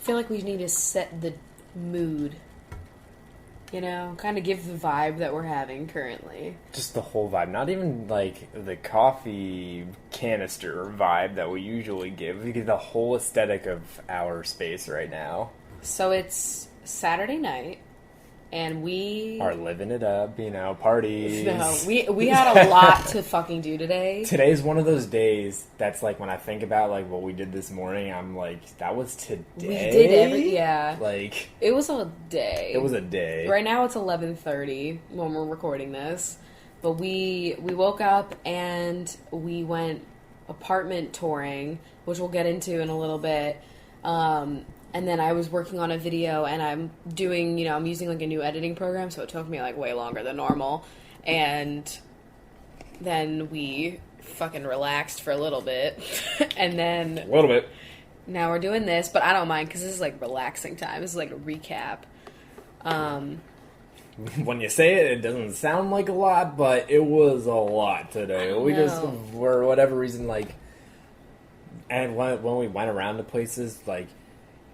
feel like we need to set the mood. You know, kind of give the vibe that we're having currently. Just the whole vibe. Not even, like, the coffee canister vibe that we usually give. We get the whole aesthetic of our space right now. So it's Saturday night, and we... are living it up, you know, parties. No, we had a lot to fucking do today. Today's one of those days that's, like, when I think about, like, what we did this morning, I'm like, that was today? We did yeah. Like... It was a day. It was a day. Right now it's 11:30 when we're recording this. But we woke up and we went apartment touring, which we'll get into in a little bit. And then I was working on a video, and I'm doing, you know, I'm using, like, a new editing program, so it took me, like, way longer than normal. And then we fucking relaxed for a little bit. And then... A little bit. Now we're doing this, but I don't mind, because this is, like, relaxing time. This is, like, a recap. When you say it, it doesn't sound like a lot, but it was a lot today. We just, for whatever reason, like... And when we went around to places, like...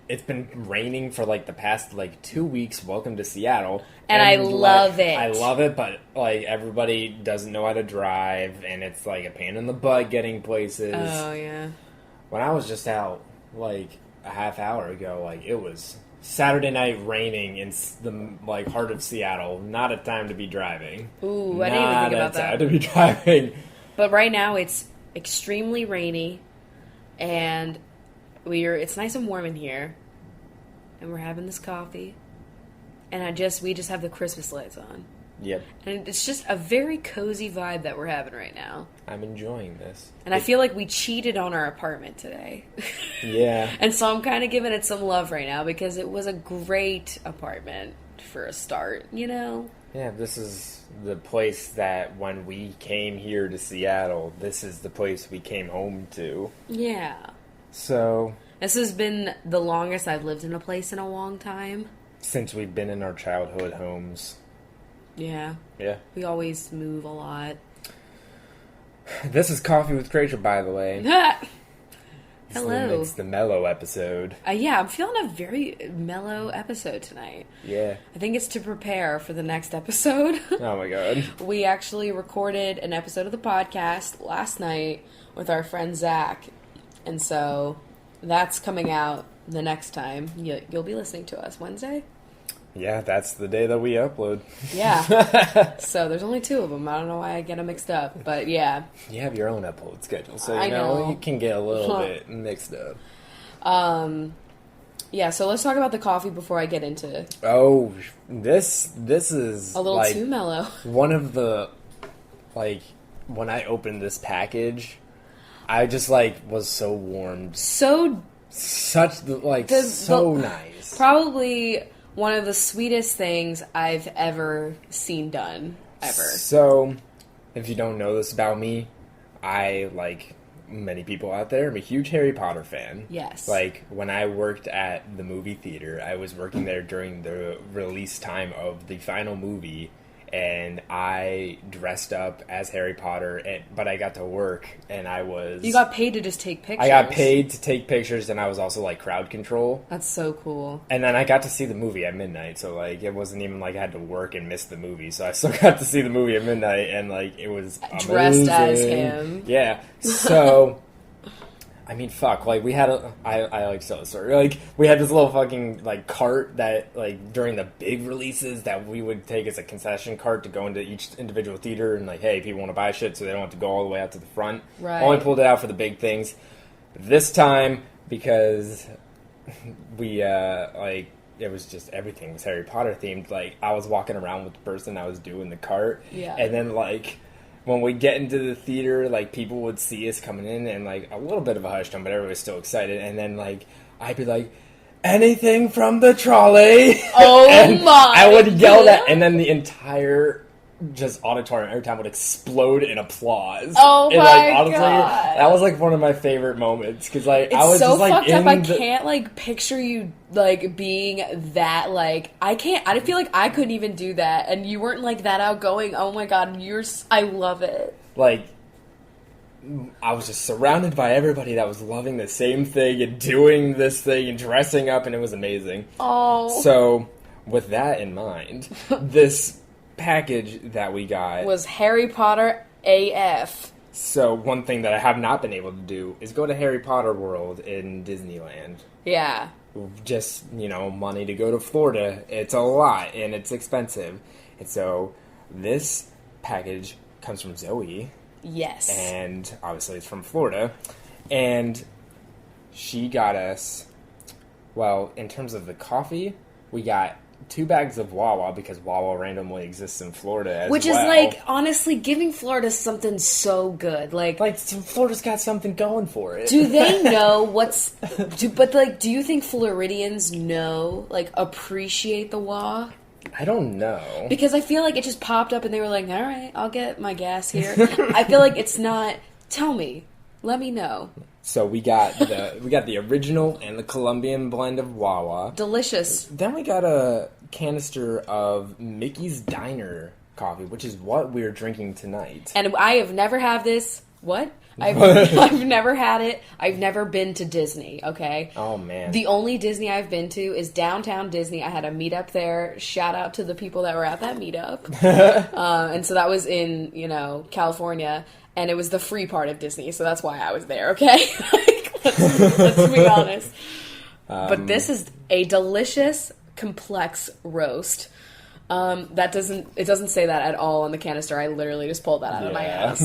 It's been raining for, like, the past, like, 2 weeks. Welcome to Seattle. And I love it. I love it, but, like, everybody doesn't know how to drive, and it's, like, a pain in the butt getting places. Oh, yeah. When I was just out, like, a half hour ago, like, it was Saturday night raining in the, like, heart of Seattle. Not a time to be driving. Ooh, I didn't even think about that. Not a time to be driving. But right now, it's extremely rainy, and it's nice and warm in here. And we're having this coffee. And we just have the Christmas lights on. Yep. And it's just a very cozy vibe that we're having right now. I'm enjoying this. And I feel like we cheated on our apartment today. Yeah. And so I'm kind of giving it some love right now because it was a great apartment for a start, you know? Yeah, this is the place that when we came here to Seattle, this is the place we came home to. Yeah. So... This has been the longest I've lived in a place in a long time. Since we've been in our childhood homes. Yeah. Yeah. We always move a lot. This is Coffee with Crachel, by the way. Hello. It's the mellow episode. Yeah, I'm feeling a very mellow episode tonight. Yeah. I think it's to prepare for the next episode. Oh my god. We actually recorded an episode of the podcast last night with our friend Zach. And so... That's coming out the next time. You'll be listening to us Wednesday? Yeah, that's the day that we upload. Yeah. So there's only 2 of them. I don't know why I get them mixed up, but yeah. You have your own upload schedule, so I know you can get a little bit mixed up. Yeah, so let's talk about the coffee before I get into... Oh, this is... A little like, too mellow. One of the... Like, when I opened this package... I just, like, was so warmed. So nice. Probably one of the sweetest things I've ever seen done, ever. So, if you don't know this about me, I, like many people out there, I'm a huge Harry Potter fan. Yes. Like, when I worked at the movie theater, I was working there during the release time of the final movie, and I dressed up as Harry Potter, but I got to work, and I was... You got paid to just take pictures. I got paid to take pictures, and I was also, like, crowd control. That's so cool. And then I got to see the movie at midnight, so, like, it wasn't even like I had to work and miss the movie, so I still got to see the movie at midnight, and, like, it was amazing. Dressed as him. Yeah. So... I mean, fuck, like, we had I like tell the story, like, we had this little fucking, like, cart that, like, during the big releases that we would take as a concession cart to go into each individual theater, and, like, hey, people want to buy shit, so they don't have to go all the way out to the front. Right. Only pulled it out for the big things. This time, because we, like, it was just, everything was Harry Potter themed, like, I was walking around with the person I was doing the cart, yeah. And then, like... When we get into the theater, like, people would see us coming in, and, like, a little bit of a hush tone, but everybody was still excited, and then, like, I'd be like, anything from the trolley? Oh my I would yell that, and then the entire just auditorium every time would explode in applause. Oh and, my like, honestly, god. that was, like, one of my favorite moments, because, like, it's I was so just, like, fucked up. I can't, like, picture you, like, being that, like, I feel like I couldn't even do that, and you weren't, like, that outgoing. Oh my god, I love it. Like, I was just surrounded by everybody that was loving the same thing and doing this thing and dressing up, and it was amazing. Oh. So, with that in mind, this package that we got was Harry Potter AF. So, one thing that I have not been able to do is go to Harry Potter World in Disneyland. Yeah. Just, money to go to Florida. It's a lot, and it's expensive. And so, this package comes from Zoe. Yes. And obviously it's from Florida. And she got us, well, in terms of the coffee, we got 2 bags of Wawa because Wawa randomly exists in Florida as well. Which is like, honestly, giving Florida something so good. Like Florida's got something going for it. Do they know do you think Floridians appreciate the Wawa? I don't know. Because I feel like it just popped up and they were like, all right, I'll get my gas here. I feel like it's not, tell me, let me know. So we got the original and the Colombian blend of Wawa. Delicious. Then we got a canister of Mickey's Diner coffee, which is what we're drinking tonight. And I have never had this. What? I've never had it. I've never been to Disney, okay? Oh, man. The only Disney I've been to is Downtown Disney. I had a meetup there. Shout out to the people that were at that meetup. And so that was in, California. And it was the free part of Disney, so that's why I was there, okay? let's be honest. But this is a delicious, complex roast. It doesn't say that at all on the canister. I literally just pulled that out of my ass.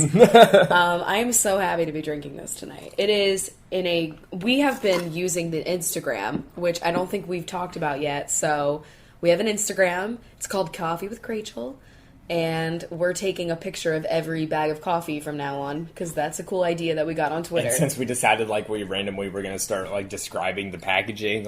I am so happy to be drinking this tonight. It is we have been using the Instagram, which I don't think we've talked about yet. So we have an Instagram. It's called CoffeeWithChrachel. And we're taking a picture of every bag of coffee from now on, because that's a cool idea that we got on Twitter. And since we decided, we randomly were going to start, describing the packaging,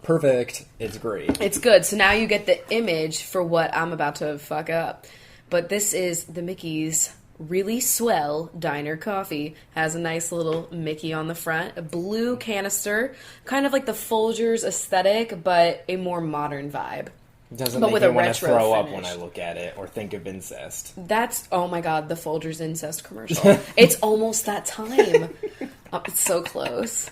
perfect. It's great. It's good. So now you get the image for what I'm about to fuck up. But this is the Mickey's Really Swell Diner Coffee. Has a nice little Mickey on the front. A blue canister. Kind of like the Folgers aesthetic, but a more modern vibe. Doesn't but make with me a want to retro throw finish. up when I look at it or think of incest. That's, oh my god, the Folgers incest commercial. It's almost that time. It's so close.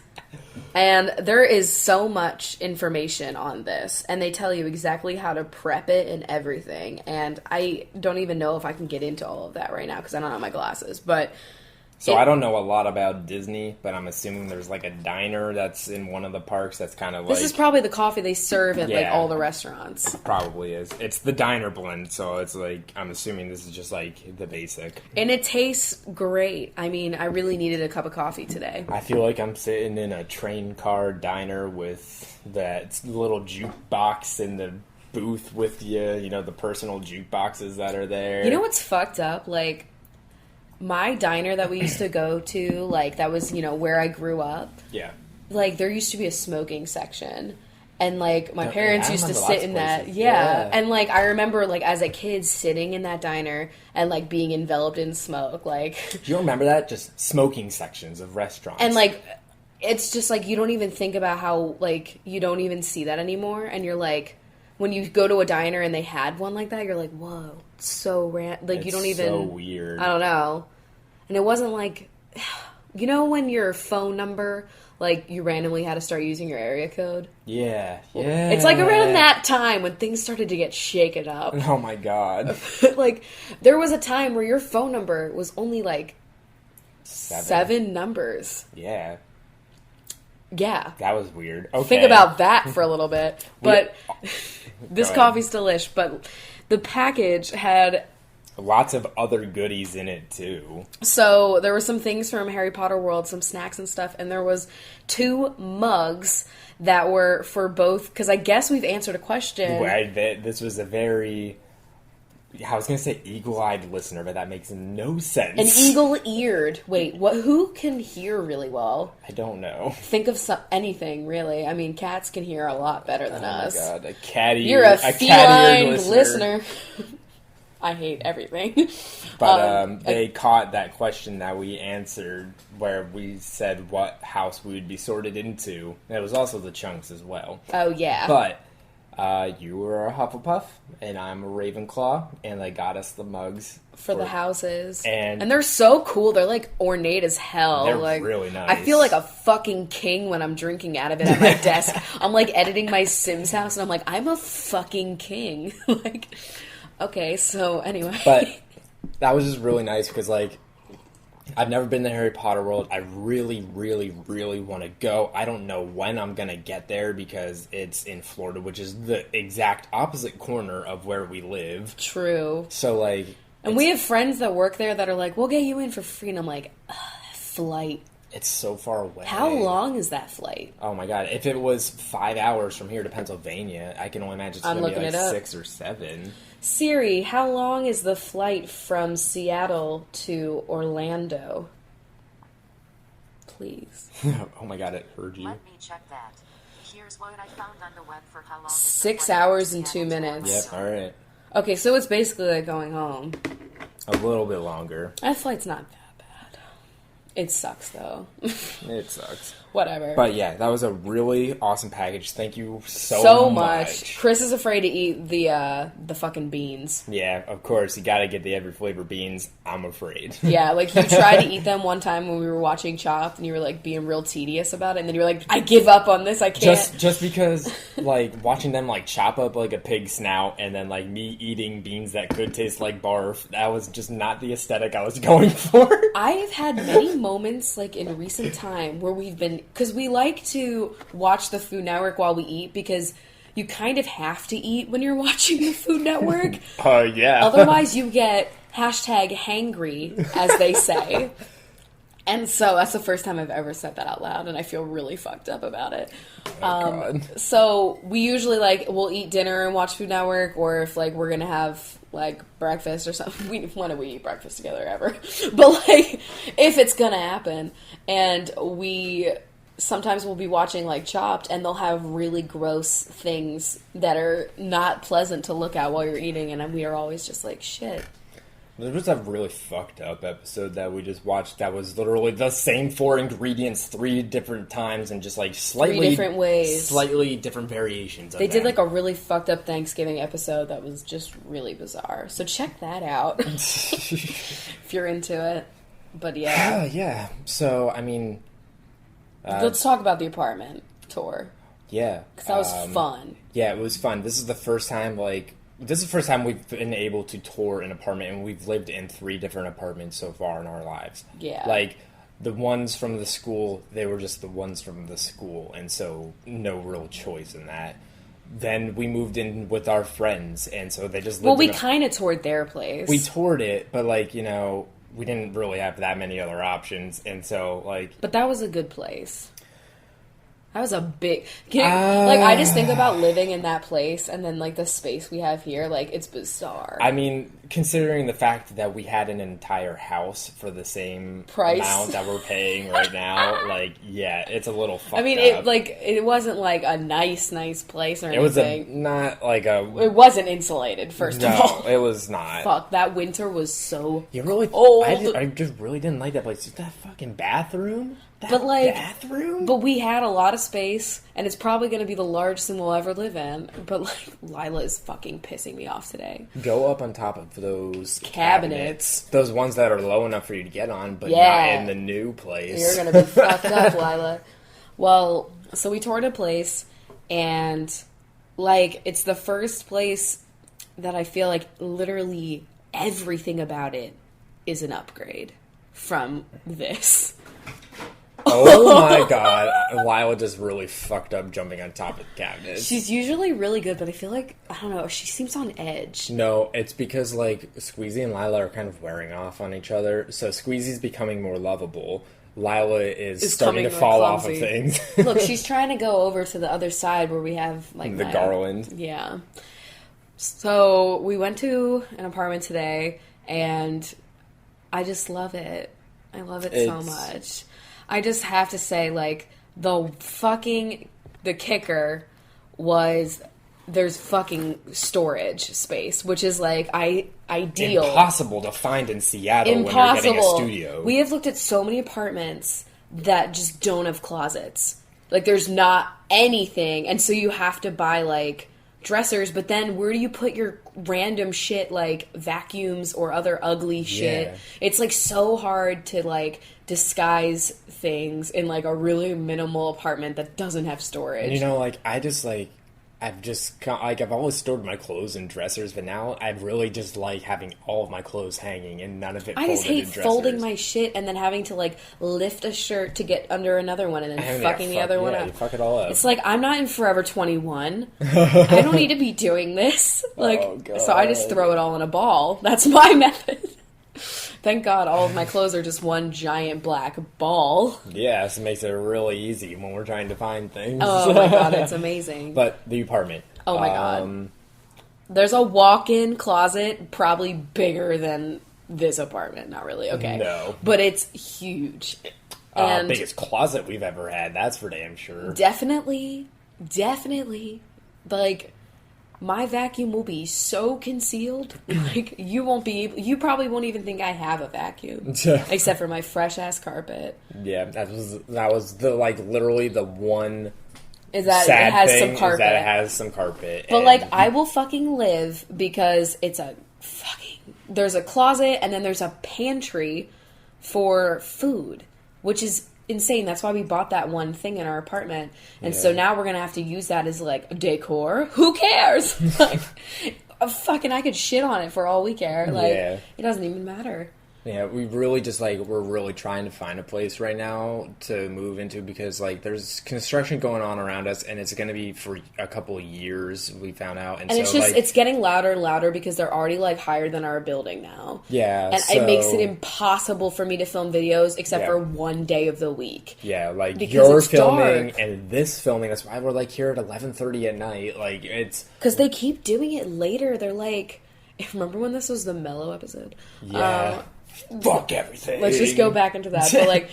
And there is so much information on this, and they tell you exactly how to prep it and everything. And I don't even know if I can get into all of that right now because I don't have my glasses. But So I don't know a lot about Disney, but I'm assuming there's a diner that's in one of the parks that's kind of this is probably the coffee they serve at all the restaurants. Probably is. It's the diner blend, so it's I'm assuming this is just the basic. And it tastes great. I mean, I really needed a cup of coffee today. I feel like I'm sitting in a train car diner with that little jukebox in the booth with you, the personal jukeboxes that are there. You know what's fucked up? My diner that we used to go to, that was, where I grew up. Yeah. There used to be a smoking section. And, my parents used to sit in that. Yeah. And, I remember, as a kid sitting in that diner and, being enveloped in smoke. Do you remember that? Just smoking sections of restaurants. And, it's just, you don't even think about how, you don't even see that anymore. And you're when you go to a diner and they had one like that, you're like, whoa, it's so you don't even... so weird. I don't know. And it wasn't when your phone number, you randomly had to start using your area code? Yeah. It's around that time when things started to get shaken up. Oh my god. There was a time where your phone number was only 7 numbers. Yeah. Yeah. That was weird. Okay. Think about that for a little bit. But this coffee's delish. But the package had lots of other goodies in it too. So there were some things from Harry Potter World, some snacks and stuff, and there was 2 mugs that were for both, because I guess we've answered a question. This was a very... I was going to say eagle-eyed listener, but that makes no sense. An eagle-eared. Wait, who can hear really well? I don't know. Think of anything, really. I mean, cats can hear a lot better than us. Oh my god, You're a feline listener. I hate everything. But they caught that question that we answered where we said what house we would be sorted into. And it was also the chunks as well. Oh, yeah. But You were a Hufflepuff, and I'm a Ravenclaw, and they got us the mugs. For the houses. And they're so cool. They're, like, ornate as hell. They're like, really nice. I feel like a fucking king when I'm drinking out of it at my desk. I'm, like, editing my Sims house, and I'm like, I'm a fucking king. Like, okay, so anyway. But that was just really nice because, like, I've never been to Harry Potter World. I really, really, really want to go. I don't know when I'm going to get there because it's in Florida, which is the exact opposite corner of where we live. True. So, like... And we have friends that work there that are like, we'll get you in for free. And I'm like, flight. It's so far away. How long is that flight? Oh, my God. If it was 5 hours from here to Pennsylvania, I can only imagine it's going to be like 6 or 7. Siri, how long is the flight from Seattle to Orlando? Please. Oh my God, it heard you. Let me check that. Here's what I found on the web for how long. 6 hours and 2 minutes. Yep, all right. Okay, so it's basically like going home. A little bit longer. That flight's not that bad. It sucks, though. It sucks. Whatever. But yeah, that was a really awesome package. Thank you so much. Chris is afraid to eat the fucking beans. Yeah, of course. You gotta get the every flavor beans. I'm afraid. Yeah, like you tried to eat them one time when we were watching Chopped, and you were like being real tedious about it, and then you were like, I give up on this, I can't. Just because, like, watching them, like, chop up, like, a pig snout, and then, like, me eating beans that could taste like barf, that was just not the aesthetic I was going for. I've had many moments, like, in recent time where we've been... Because we like to watch the Food Network while we eat, because you kind of have to eat when you're watching the Food Network. Yeah. Otherwise, you get #hangry, as they say. And so that's the first time I've ever said that out loud, and I feel really fucked up about it. God. So we usually, like, we'll eat dinner and watch Food Network, or if, like, we're gonna have, like, breakfast or something. When do we eat breakfast together ever? But, like, if it's gonna happen, and sometimes we'll be watching, like, Chopped, and they'll have really gross things that are not pleasant to look at while you're eating, and we are always just like, shit. There was a really fucked up episode that we just watched that was literally the same 4 ingredients 3 different times and just like slightly 3 different ways. Slightly different variations of They did them. like a really fucked up Thanksgiving episode that was just really bizarre. So check that out if you're into it. But yeah. Yeah. So, I mean... let's talk about the apartment tour. Yeah. Because that was fun. Yeah, it was fun. This is the first time, we've been able to tour an apartment, and we've lived in 3 different apartments so far in our lives. Yeah. Like, the ones from the school, they were just the ones from the school, and so no real choice in that. Then we moved in with our friends, and so they just lived Well, we kind of toured their place. We toured it, but, like, you know, we didn't really have that many other options, and so, like... But that was a good place. That was a big... like, I just think about living in that place, and then, like, the space we have here, like, it's bizarre. I mean, considering the fact that we had an entire house for the same price amount that we're paying right now, like, yeah, it's a little fucked up. I mean, it wasn't, like, a nice place or anything. It wasn't insulated, first of all. No, it was not. Fuck, that winter was so You really... old. I just really didn't like that place. That fucking bathroom? Bathroom? But we had a lot of space, and it's probably going to be the largest thing we'll ever live in. But, like, Lila is fucking pissing me off today. Go up on top of those cabinets. Those ones that are low enough for you to get on, but not in the new place. You're going to be fucked up, Lila. Well, so we toured a place, and, like, it's the first place that I feel like literally everything about it is an upgrade from this. Oh my god, Lila just really fucked up jumping on top of the cabinets. She's usually really good, but I feel like, I don't know, she seems on edge. No, it's because, like, Squeezy and Lila are kind of wearing off on each other, so Squeezy's becoming more lovable. Lila is starting to fall off of things. Look, she's trying to go over to the other side where we have, like... The garland. Yeah. So, we went to an apartment today, and I just love it. I love it so much. I just have to say, like, the kicker was there's fucking storage space, which is, like, ideal. Impossible to find in Seattle when you're getting a studio. We have looked at so many apartments that just don't have closets. Like, there's not anything, and so you have to buy, like, dressers, but then where do you put your random shit like vacuums or other ugly shit? Yeah. It's like so hard to like disguise things in like a really minimal apartment that doesn't have storage. And, you know, like, I've always stored my clothes in dressers, but now I really just like having all of my clothes hanging and none of it I folded just hate in dressers. folding my shit and then having to like lift a shirt to get under another one and then fucking the other one you up. fuck it all up. It's like, I'm not in Forever 21. I don't need to be doing this. Like, Oh, God. so I just throw it all in a ball. That's my method. Thank God all of my clothes are just one giant black ball. Yeah, this makes it really easy when we're trying to find things. Oh my God, it's amazing. But the apartment. Oh my God. There's a walk-in closet probably bigger than this apartment. Not really, okay. No. But it's huge. And Biggest closet we've ever had, that's for damn sure. definitely, like, my vacuum will be so concealed, like, you probably won't even think I have a vacuum, except for my fresh-ass carpet. Yeah, that was the, like, literally the one Is that sad it has thing some is carpet. that it has some carpet. But, and- like, I will fucking live because it's there's a closet and then there's a pantry for food, which is insane. That's why we bought that one thing in our apartment. And so now we're going to have to use that as, like, decor. Who cares? Like, fucking, I could shit on it for all we care. Like, Yeah. it doesn't even matter. Yeah, we really just, like, we're really trying to find a place right now to move into because, like, there's construction going on around us, and it's going to be for a couple of years, we found out. And so, it's just, like, it's getting louder and louder because they're already, like, higher than our building now. yeah, And so, it makes it impossible for me to film videos except Yeah. for one day of the week. yeah, like, because you're it's filming dark. and this filming, that's why we're, like, here at 11:30 at night. Like, it's... Because they keep doing it later. They're like, remember when this was the Mellow episode? Yeah. Fuck everything. Let's just go back into that. But like,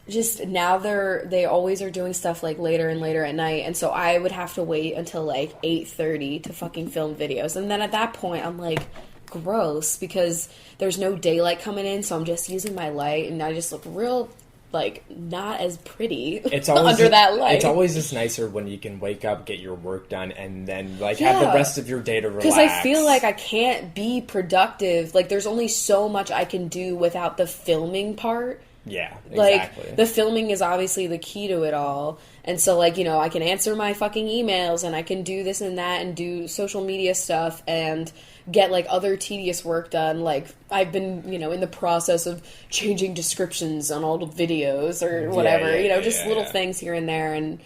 just now they always are doing stuff like later and later at night, and so I would have to wait until like 8:30 to fucking film videos, and then at that point I'm like, gross, because there's no daylight coming in, so I'm just using my light, and I just look real like not as pretty It's always under that light. It's always just nicer when you can wake up, get your work done, and then like have the rest of your day to relax. Because I feel like I can't be productive. Like, there's only so much I can do without the filming part. Yeah, Like, exactly. the filming is obviously the key to it all. And so, like, you know, I can answer my fucking emails, and I can do this and that, and do social media stuff, and get, like, other tedious work done. Like, I've been, you know, in the process of changing descriptions on all the videos, or whatever. Just little things here and there, and...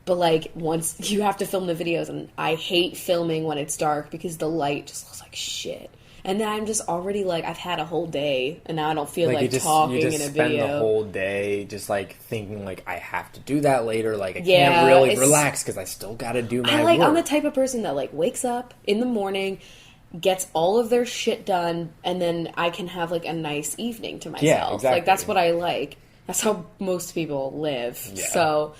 But, like, once you have to film the videos, and I hate filming when it's dark, because the light just looks like shit. And then I'm just already, like, I've had a whole day, and now I don't feel like talking you just in a spend video. the whole day just, like, thinking, like, I have to do that later. Like, I Yeah, can't really it's- relax because I still got to do my work. I'm the type of person that, like, wakes up in the morning, gets all of their shit done, and then I can have, like, a nice evening to myself. Yeah, exactly. Like, that's what I like. That's how most people live. Yeah. So,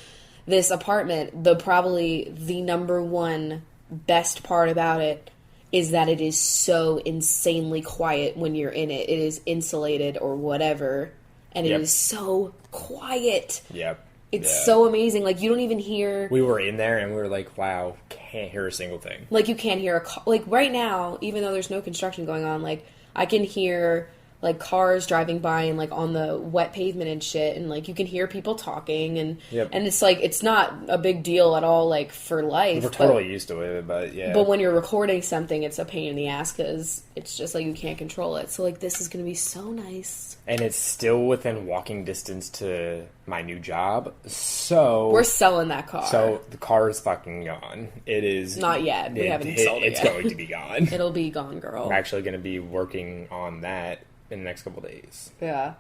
this apartment, probably the number one best part about it is that it is so insanely quiet when you're in it. It is insulated or whatever, and it is so quiet. Yep. It's so amazing. Like, you don't even hear... We were in there, and we were like, wow, can't hear a single thing. Like, you can't hear like, right now, even though there's no construction going on, like, I can hear, like, cars driving by and, like, on the wet pavement and shit, and, like, you can hear people talking, and and it's, like, it's not a big deal at all, like, for life. We're totally used to it, but yeah. But when you're recording something, it's a pain in the ass, because it's just, like, you can't control it. So, like, this is going to be so nice. And it's still within walking distance to my new job, so... We're selling that car. So, the car is fucking gone. It is... Not yet. We haven't sold it It's yet. going to be gone. It'll be gone, girl. I'm actually going to be working on that in the next couple days. Yeah.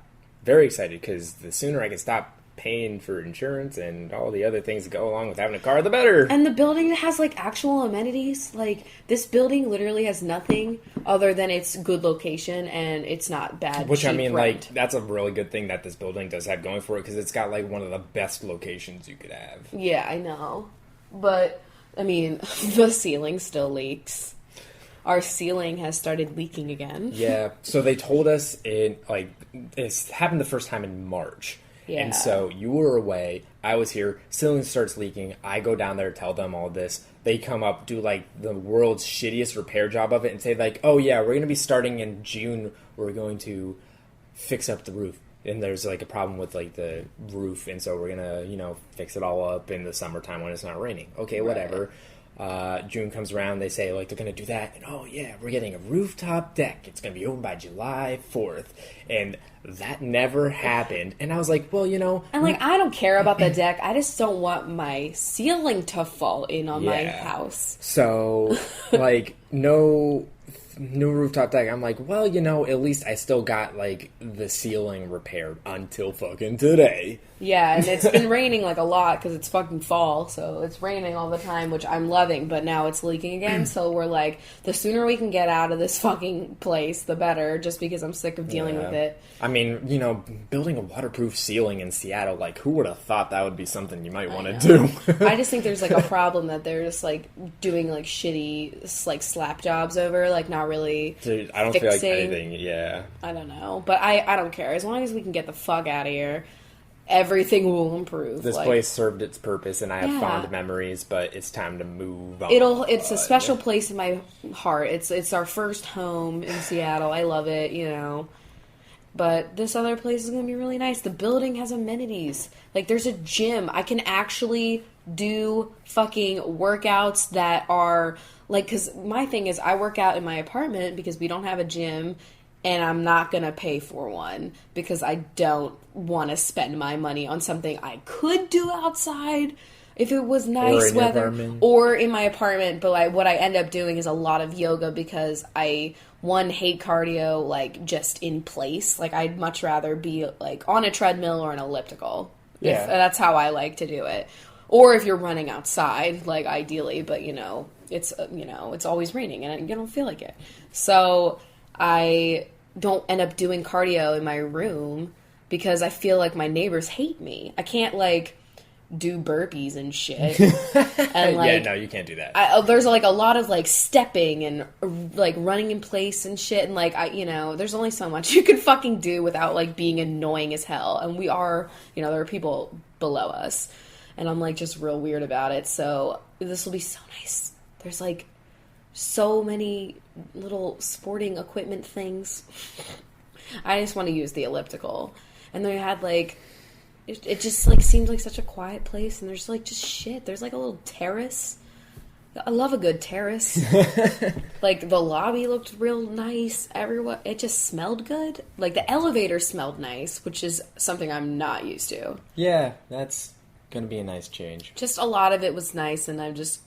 Very excited, because the sooner I can stop paying for insurance and all the other things that go along with having a car, the better. And the building has, like, actual amenities. Like, this building literally has nothing other than its good location, and it's not bad. Which, I mean, rent. like, that's a really good thing that this building does have going for it, because it's got, like, one of the best locations you could have. Yeah, I know. But, I mean, the ceiling still leaks. Our ceiling has started leaking again. Yeah, so they told us it's happened the first time in March. Yeah. And so you were away, I was here, ceiling starts leaking, I go down there, tell them all this, they come up, do like the world's shittiest repair job of it and say like, oh yeah, we're going to be starting in June, we're going to fix up the roof. And there's like a problem with like the roof, and so we're going to, fix it all up in the summertime when it's not raining. Okay, whatever. June comes around, they say like they're gonna do that, and oh yeah, we're getting a rooftop deck, it's gonna be open by July 4th, and that never happened. And I was like, well, And like, I don't care about the deck, I just don't want my ceiling to fall in on my house. So like no rooftop deck. I'm like, well, at least I still got like the ceiling repaired until fucking today. Yeah, and it's been raining like a lot because it's fucking fall, so it's raining all the time, which I'm loving, but now it's leaking again, so we're like, the sooner we can get out of this fucking place, the better, just because I'm sick of dealing with it. I mean, building a waterproof ceiling in Seattle, like, who would have thought that would be something you might want to do? I just think there's like a problem that they're just like doing like shitty like slap jobs over, like not really Dude, I don't feel like anything, yeah. I don't know, but I don't care. As long as we can get the fuck out of here, everything will improve. This place served its purpose, and I have fond memories, but it's time to move on. It's a special place in my heart. It's our first home in Seattle. I love it, But this other place is going to be really nice. The building has amenities. Like, there's a gym. I can actually do fucking workouts that are, like, because my thing is I work out in my apartment because we don't have a gym, and I'm not going to pay for one because I don't want to spend my money on something I could do outside if it was nice weather or in my apartment. But what I end up doing is a lot of yoga because I, hate cardio, like, just in place. Like, I'd much rather be, like, on a treadmill or an elliptical. Yeah. That's how I like to do it. Or if you're running outside, like, ideally, but, it's, it's always raining and you don't feel like it. So I don't end up doing cardio in my room because I feel like my neighbors hate me. I can't, like, do burpees and shit. And, like, yeah, no, you can't do that. There's, like, a lot of, like, stepping and, like, running in place and shit. And, like, there's only so much you can fucking do without, like, being annoying as hell. And we are, there are people below us. And I'm, like, just real weird about it. So this will be so nice. There's, like, so many little sporting equipment things. I just want to use the elliptical. And they had, like, it just, like, seemed like such a quiet place, and there's, like, just shit. There's, like, a little terrace. I love a good terrace. Like, the lobby looked real nice. Everyone, it just smelled good. Like, the elevator smelled nice, which is something I'm not used to. Yeah, that's gonna be a nice change. Just a lot of it was nice, and I'm just,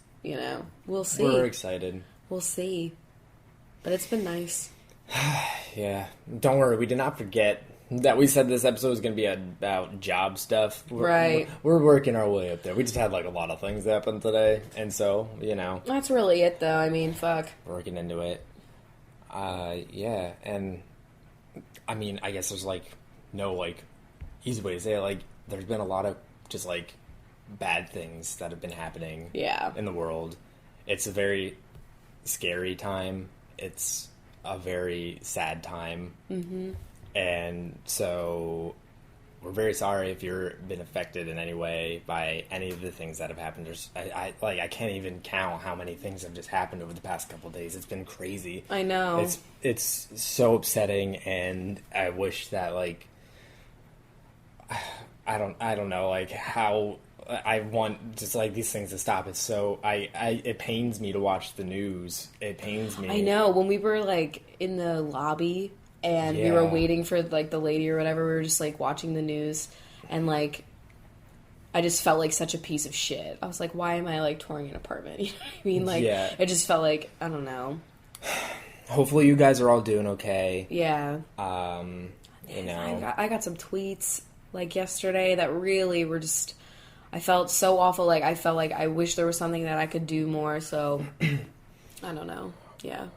we'll see. We're excited. We'll see. But it's been nice. Yeah. Don't worry, we did not forget that we said this episode was going to be about job stuff. Right. We're working our way up there. We just had, like, a lot of things happen today, and so, That's really it, though. I mean, fuck. Working into it. Yeah, and, I mean, I guess there's, like, no, like, easy way to say it. Like, there's been a lot of just, like, bad things that have been happening in the world. It's a very scary time. It's a very sad time. Mm-hmm. And so we're very sorry if you've been affected in any way by any of the things that have happened. I can't even count how many things have just happened over the past couple of days. It's been crazy. I know. It's so upsetting, and I wish that, like, I don't know, like, how I want just, like, these things to stop. It's so it pains me to watch the news. It pains me. I know. When we were, like, in the lobby and we were waiting for, like, the lady or whatever, we were just, like, watching the news, and, like, I just felt like such a piece of shit. I was like, why am I, like, touring an apartment? You know what I mean? Like, it just felt like, I don't know. Hopefully you guys are all doing okay. Yeah. I got some tweets, like, yesterday that really were just, I felt so awful. Like, I felt like I wish there was something that I could do more, so I don't know. Yeah.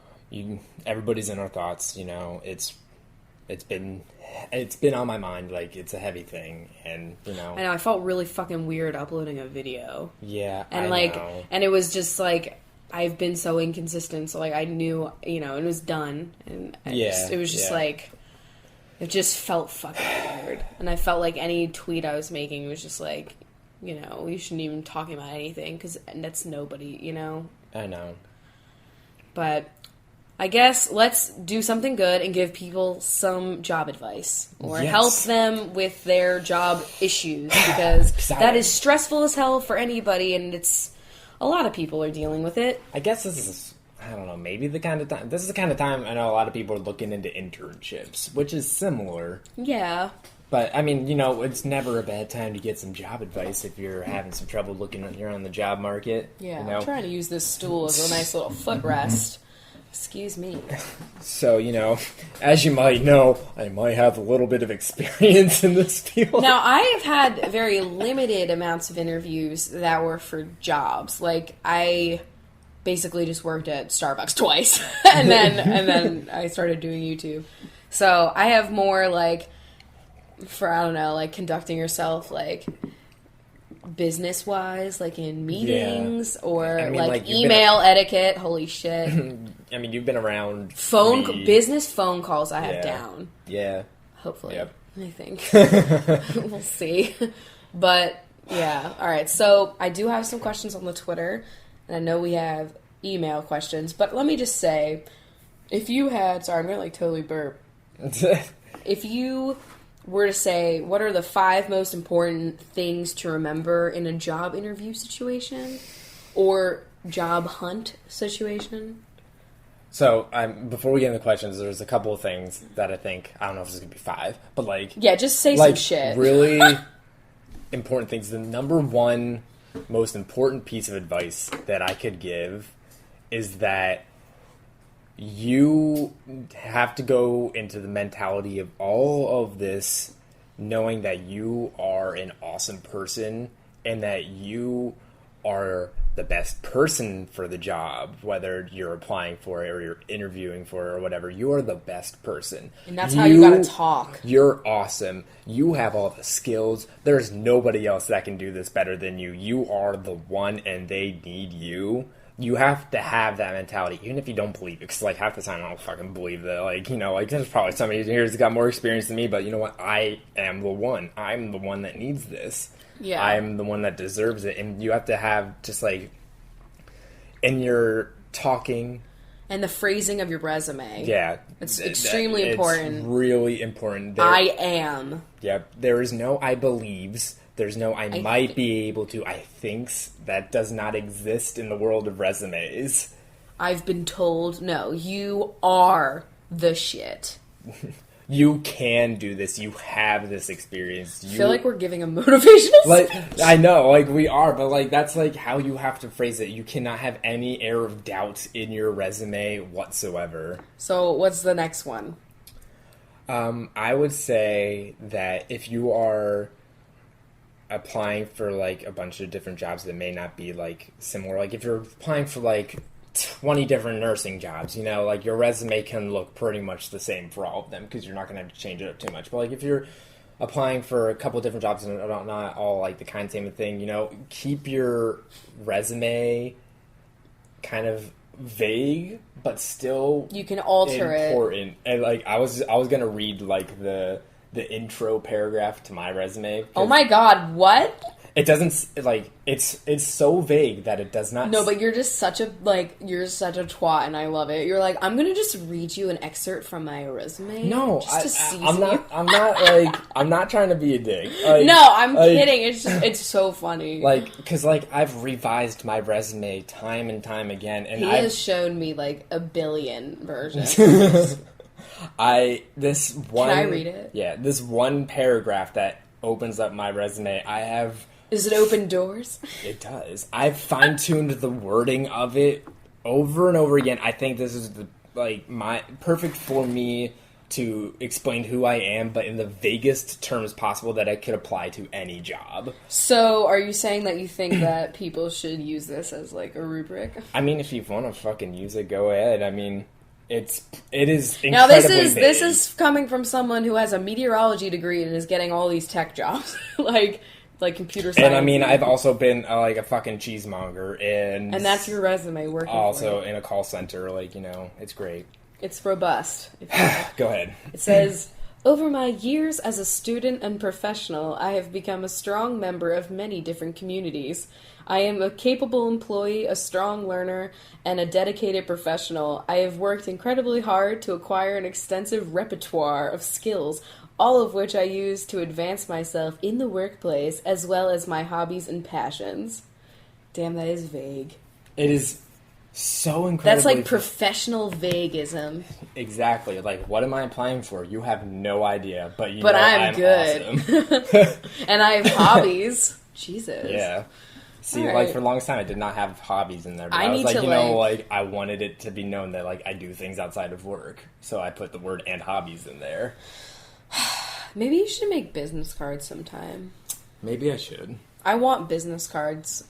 Everybody's in our thoughts, it's been on my mind, like, it's a heavy thing, and I know I felt really fucking weird uploading a video. Yeah. And I know. And it was just like, I've been so inconsistent, so, like, I knew, it was done, and it was just like, it just felt fucking weird. weird. And I felt like any tweet I was making was just like, you know, you shouldn't even talk about anything because that's nobody, you know? I know. But I guess let's do something good and give people some job advice or help them with their job issues because that is stressful as hell for anybody and it's a lot of people are dealing with it. I guess this is, I don't know, maybe the kind of time, this is the kind of time I know a lot of people are looking into internships, which is similar. Yeah. But, I mean, you know, it's never a bad time to get some job advice if you're having some trouble looking you're on the job market. Yeah, you know? I'm trying to use this stool as a nice little footrest. Excuse me. So, you know, as you might know, I might have a little bit of experience in this field. Now, I have had very limited amounts of interviews that were for jobs. Like, I basically just worked at Starbucks twice, and then I started doing YouTube. So I have more, like, for, I don't know, like, conducting yourself, like, business-wise, like, in meetings, or, I mean, like email etiquette. Holy shit. I mean, you've been around... Business phone calls I have down. Yeah. Hopefully. Yep. I think. We'll see. But, yeah. All right. So, I do have some questions on the Twitter. And I know we have email questions. But let me just say, if you had... Sorry, I'm going to, like, totally burp. If you were to say, what are the 5 most important things to remember in a job interview situation? Or job hunt situation? So, before we get into questions, there's a couple of things that I think, I don't know if it's going to be 5, but like... Yeah, just say some shit. Really important things. The number one most important piece of advice that I could give is that you have to go into the mentality of all of this knowing that you are an awesome person and that you are the best person for the job, whether you're applying for it or you're interviewing for it or whatever. You are the best person. And that's how you gotta talk. You're awesome. You have all the skills. There's nobody else that can do this better than you. You are the one and they need you. You have to have that mentality, even if you don't believe it. Because, like, half the time I don't fucking believe that. Like, you know, like, there's probably somebody here who's got more experience than me, but you know what? I am the one. I'm the one that needs this. Yeah. I'm the one that deserves it. And you have to have just, like, in your talking... And the phrasing of your resume. Yeah. It's extremely important. It's really important. I am. Yep. There is no I believes. There's no I might be able to. I thinks. That does not exist in the world of resumes. I've been told, no, you are the shit. You can do this. You have this experience. I feel like we're giving a motivational like speech. I know, like we are, but like that's like how you have to phrase it. You cannot have any air of doubt in your resume whatsoever. So what's the next one? I would say that if you are applying for like a bunch of different jobs that may not be like similar, like if you're applying for like 20 different nursing jobs, you know, like your resume can look pretty much the same for all of them because you're not going to have to change it up too much. But like if you're applying for a couple different jobs and not all like the kind of same thing, you know, keep your resume kind of vague but still you can alter important. And like I was going to read like the intro paragraph to my resume. Oh my god, what? It doesn't, like, it's so vague that it does not... No, but you're just such a, like, you're such a twat, and I love it. You're like, I'm gonna just read you an excerpt from my resume. No, I'm not trying to be a dick. Like, no, I'm kidding. It's just, it's so funny. Like, because, like, I've revised my resume time and time again, and He has shown me, like, a billion versions. Can I read it? Yeah, this one paragraph that opens up my resume, I have... Does it open doors? It does. I've fine-tuned the wording of it over and over again. I think this is my perfect for me to explain who I am, but in the vaguest terms possible that I could apply to any job. So, are you saying that you think that people should use this as like a rubric? I mean, if you want to fucking use it, go ahead. I mean, it is incredibly now this vague. is coming from someone who has a meteorology degree and is getting all these tech jobs, like computer science. And I mean, I've also been like a fucking cheesemonger, and that's your resume working. Also in a call center, like, you know, it's great. It's robust. Go ahead. It says, Over my years as a student and professional, I have become a strong member of many different communities. I am a capable employee, a strong learner, and a dedicated professional. I have worked incredibly hard to acquire an extensive repertoire of skills, all of which I use to advance myself in the workplace, as well as my hobbies and passions. Damn, that is vague. It is so incredibly... That's like professional vaguism. Exactly. Like, what am I applying for? You have no idea, but you But know I'm good. awesome. And I have hobbies. Jesus. Yeah. See, All like, right. for a long time, I did not have hobbies in there. But I I was need like, to, you know, like- like, I wanted it to be known that, like, I do things outside of work. So I put the word and hobbies in there. Maybe you should make business cards sometime. Maybe I should. I want business cards.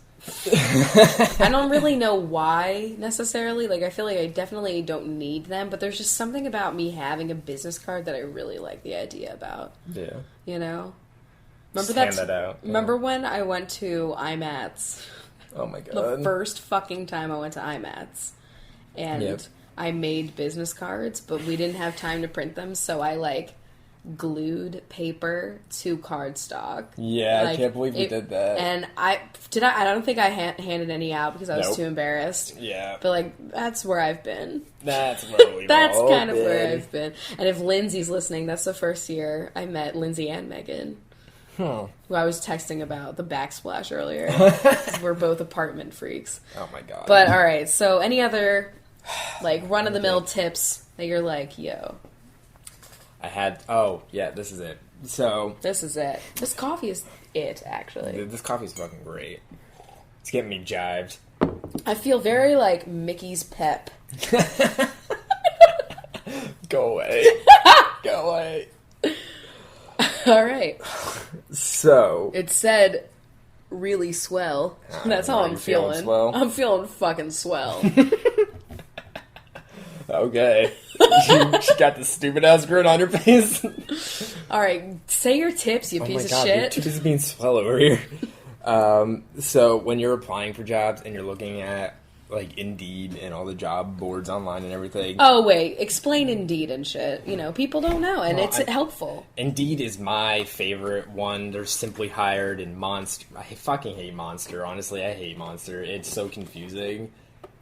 I don't really know why necessarily. Like, I feel like I definitely don't need them, but there's just something about me having a business card that I really like the idea about. Yeah. You know? Remember Just hand that out. Yeah. Remember when I went to IMATS? Oh my god. The first fucking time I went to IMATS. And Yep. I made business cards, but we didn't have time to print them, so I, like, glued paper to cardstock. Yeah, I Like, can't believe we did that. And I don't think I handed any out because I was Nope. too embarrassed. Yeah. But, like, that's where I've been. That's where we've That's all kind of been. where I've been. And if Lindsay's listening, that's the first year I met Lindsay and Megan, Huh. who I was texting about the backsplash earlier. 'Cause we're both apartment freaks. Oh my god. But, alright, so any other, like, run-of-the-mill tips that you're like, yo, I had... Oh, yeah, this is it. So, this is it. This coffee is it, actually. this coffee's fucking great. It's getting me jived. I feel very like Mickey's Pep. Go away. Go away. Alright. So... It said really swell. That's how are I'm you feeling feeling. swell? I'm feeling fucking swell. Okay. She got this stupid ass grin on her face. Alright, say your tips, you Oh piece my of god, you're shit. too busy being swell over here. So when you're applying for jobs and you're looking at like Indeed and all the job boards online and everything, Oh wait, explain Indeed and shit. You know, people don't know, and Well, it's helpful. Indeed is my favorite one. There's Simply Hired and Monster. I fucking hate Monster. Honestly, I hate Monster. It's so confusing.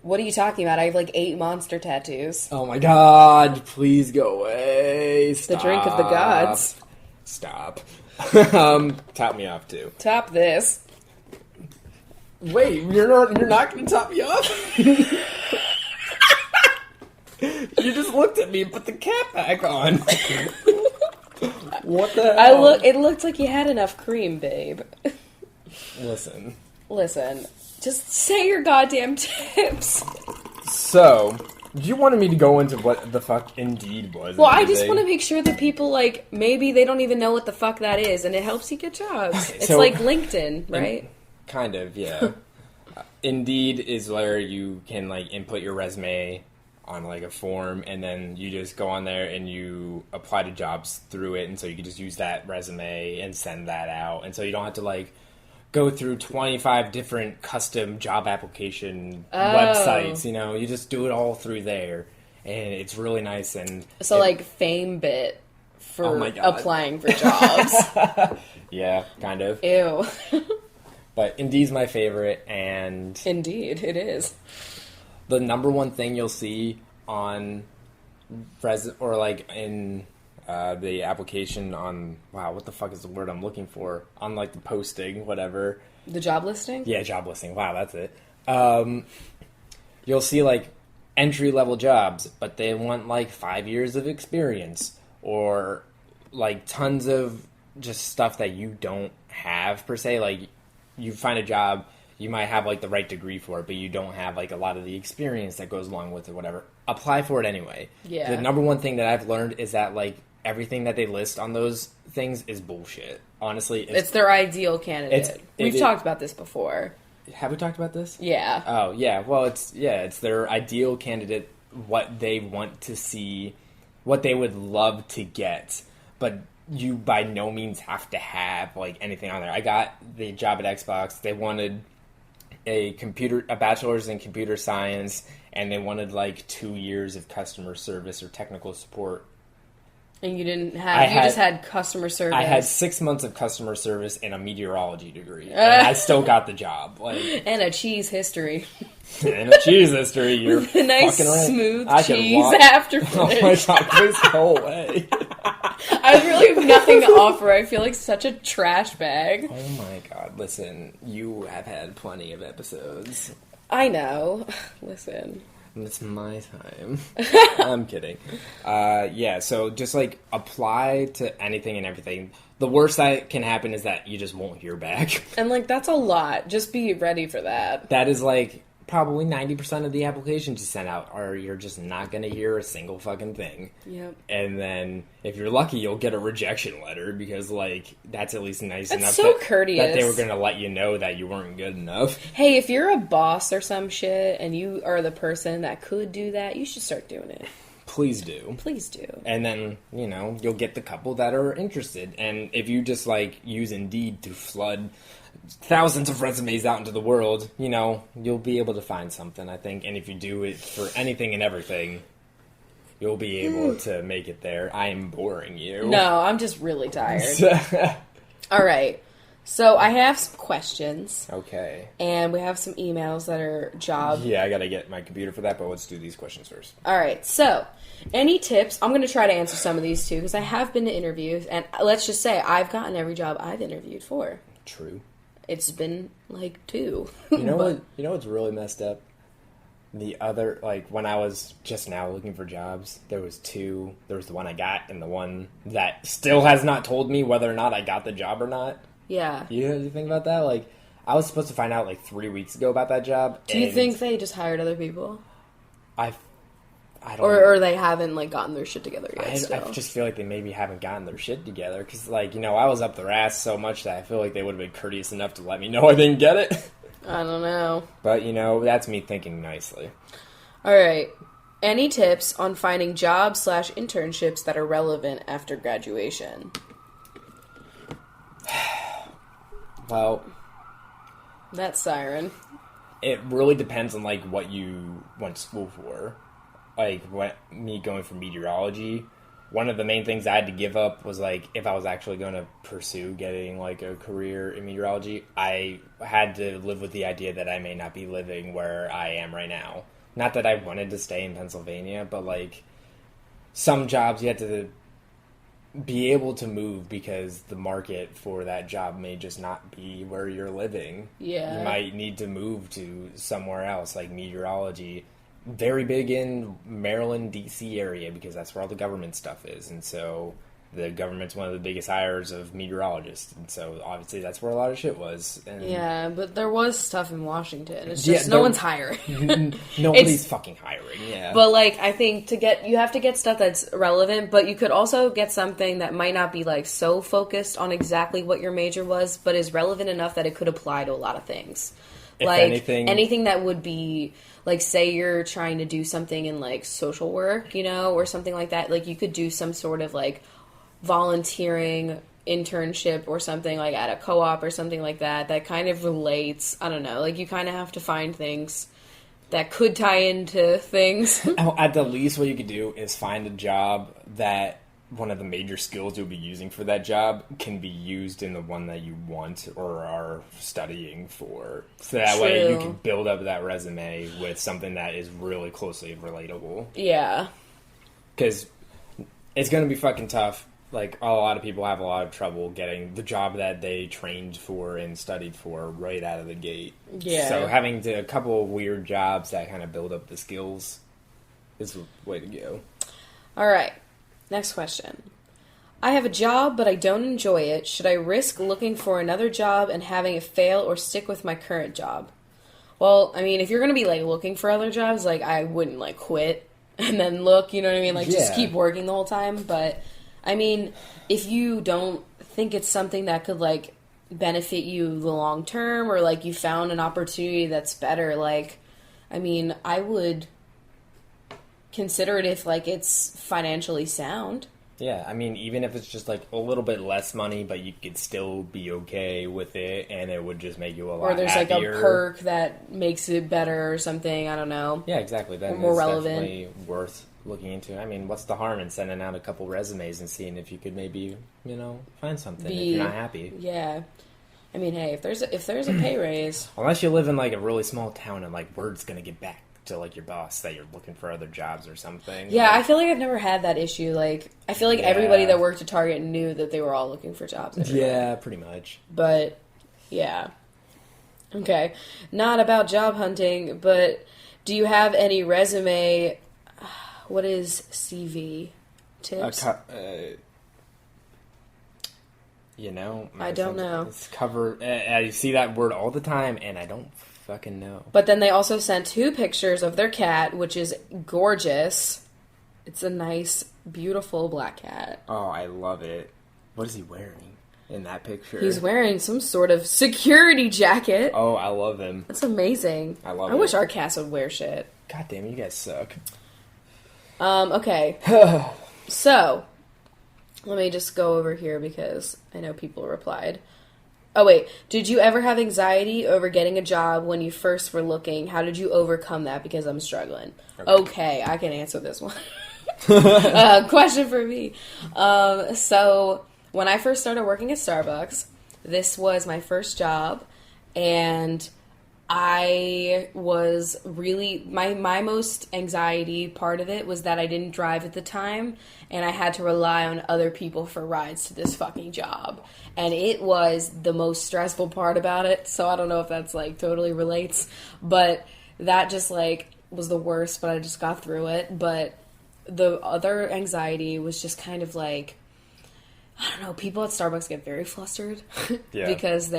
What are you talking about? I have like 8 monster tattoos. Oh my god, please go away. Stop. The drink of the gods. Stop. Top me off too. Top this. Wait, you're not gonna top me off? You just looked at me and put the cap back on. What the hell? It looked like you had enough cream, babe. Listen. Listen, just say your goddamn tips. So, you wanted me to go into what the fuck Indeed was. Well, and I just everything. want to make sure that people, like, maybe they don't even know what the fuck that is, and it helps you get jobs. It's so- like LinkedIn, right? Kind of, yeah. Indeed is where you can like input your resume on like a form, and then you just go on there and you apply to jobs through it, and so you can just use that resume and send that out, and so you don't have to like go through 25 different custom job application websites. You know, you just do it all through there, and it's really nice. And So, like, FameBit for Oh my God. applying for jobs. yeah, kind of. Ew. But Indeed's my favorite, and Indeed, it is. the number one thing you'll see on or like in the application on what the fuck is the word I'm looking for, on like the posting, whatever. The job listing? Yeah, job listing. Wow, that's it. You'll see like entry level jobs, but they want like 5 years of experience, or like tons of just stuff that you don't have per se. Like, you find a job, you might have like the right degree for it, but you don't have like a lot of the experience that goes along with it, whatever. Apply for it anyway. Yeah. The number one thing that I've learned is that like everything that they list on those things is bullshit. Honestly, It's their ideal candidate. We've it- talked about this before. have we talked about this? Yeah. Oh yeah, well it's their ideal candidate, what they want to see, what they would love to get, but you by no means have to have like anything on there. I got the job at Xbox. They wanted a bachelor's in computer science, and they wanted like 2 years of customer service or technical support And you didn't have, you just had customer service. I had 6 months of customer service and a meteorology degree. And I still got the job. Like, and a cheese history. And a cheese history. You're a nice fucking right. smooth I cheese after Oh my god, please go away. I really have nothing to offer. I feel like such a trash bag. Oh my god, listen, you have had plenty of episodes. I know. Listen. It's my time. I'm kidding. Yeah, so just, like, apply to anything and everything. The worst that can happen is that you just won't hear back. And, like, that's a lot. Just be ready for that. That is, like, probably 90% of the applications you send out are you're just not going to hear a single fucking thing. Yep. And then, if you're lucky, you'll get a rejection letter because, like, that's at least nice That's enough so courteous. that they were going to let you know that you weren't good enough. Hey, if you're a boss or some shit and you are the person that could do that, you should start doing it. Please do. Please do. And then, you know, you'll get the couple that are interested. And if you just, like, use Indeed to flood thousands of resumes out into the world, you know, you'll be able to find something, I think. And if you do it for anything and everything, you'll be able to make it there. I am boring you. No, I'm just really tired. All right. So I have some questions. Okay. And we have some emails that are job. Yeah, I gotta get my computer for that, but let's do these questions first. All right. So, any tips? I'm going to try to answer some of these too, because I have been to interviews, and let's just say I've gotten every job I've interviewed for. True. It's been like 2. You know what? You know what's really messed up? The other, like, when I was just now looking for jobs, there was 2. There was the one I got and the one that still has not told me whether or not I got the job or not. Yeah. You think about that? Like, I was supposed to find out, like, 3 weeks ago about that job. Do you think they just hired other people? I don't or they haven't, like, gotten their shit together yet I just feel like they maybe haven't gotten their shit together. Because, like, you know, I was up their ass so much that I feel like they would have been courteous enough to let me know I didn't get it. I don't know. But, you know, that's me thinking nicely. All right. Any tips on finding jobs/internships that are relevant after graduation? Well, That siren. it really depends on, like, what you went to school for. Like, me going for meteorology, one of the main things I had to give up was, like, if I was actually going to pursue getting, like, a career in meteorology, I had to live with the idea that I may not be living where I am right now. Not that I wanted to stay in Pennsylvania, but, like, some jobs you have to be able to move because the market for that job may just not be where you're living. Yeah. You might need to move to somewhere else, like meteorology. Very big in Maryland, D.C. area because that's where all the government stuff is. And so the government's one of the biggest hires of meteorologists. And so obviously that's where a lot of shit was. And Yeah, but there was stuff in Washington. It's just no one's hiring. Nobody's fucking hiring, yeah. But, like, I think you have to get stuff that's relevant, but you could also get something that might not be, like, so focused on exactly what your major was, but is relevant enough that it could apply to a lot of things. If Like, anything that would be, like, say you're trying to do something in, like, social work, you know, or something like that. Like, you could do some sort of, like, volunteering internship or something, like, at a co-op or something like that kind of relates. I don't know. Like, you kind of have to find things that could tie into things. At the least, what you could do is find a job that one of the major skills you'll be using for that job can be used in the one that you want or are studying for. So that way you can build up that resume with something that is really closely relatable. Yeah. Because it's going to be fucking tough. Like, a lot of people have a lot of trouble getting the job that they trained for and studied for right out of the gate. Yeah. So having a couple of weird jobs that kind of build up the skills is the way to go. All right. Next question. I have a job, but I don't enjoy it. Should I risk looking for another job and having it fail or stick with my current job? Well, I mean, if you're going to be, like, looking for other jobs, like, I wouldn't, like, quit and then look, you know what I mean? Like, just keep working the whole time. But, I mean, if you don't think it's something that could, like, benefit you the long term or, like, you found an opportunity that's better, like, I mean, I would consider it if, like, it's financially sound. Yeah, I mean, even if it's just, like, a little bit less money, but you could still be okay with it, and it would just make you a lot happier. Or there's, like, a perk that makes it better or something, I don't know. Yeah, exactly. That more is relevant. definitely worth looking into. I mean, what's the harm in sending out a couple resumes and seeing if you could maybe, find something if you're not happy. Yeah. I mean, hey, if there's a pay raise. Unless you live in, like, a really small town and, like, word's gonna get back to, like, your boss that you're looking for other jobs or something. Yeah, I feel like I've never had that issue. Like, I feel like everybody that worked at Target knew that they were all looking for jobs everywhere. Yeah, pretty much. But, yeah. Okay. Not about job hunting, but do you have any resume... What is CV? Tips? I don't know. It's cover. I see that word all the time, and I don't fucking know. But then they also sent 2 pictures of their cat, which is gorgeous. It's a nice, beautiful black cat. Oh, I love it. What is he wearing in that picture? He's wearing some sort of security jacket. Oh, I love him. That's amazing. I love it. I wish our cats would wear shit. God damn it, you guys suck. Okay. So, let me just go over here because I know people replied. Oh, wait. Did you ever have anxiety over getting a job when you first were looking? How did you overcome that? Because I'm struggling. Okay, I can answer this one. Question for me. So, when I first started working at Starbucks, this was my first job, and I was really, my most anxiety part of it was that I didn't drive at the time, and I had to rely on other people for rides to this fucking job. And it was the most stressful part about it, so I don't know if that's, like, totally relates, but that just, like, was the worst, but I just got through it. But the other anxiety was just kind of like, I don't know, people at Starbucks get very flustered because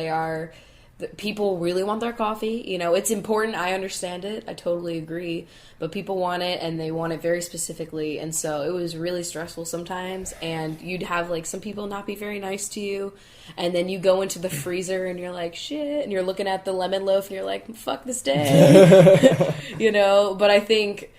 people really want their coffee. It's important. I understand it. I totally agree. But people want it, and they want it very specifically. And so it was really stressful sometimes. And you'd have, like, some people not be very nice to you. And then you go into the freezer, and you're like, shit. And you're looking at the lemon loaf, and you're like, fuck this day. But I think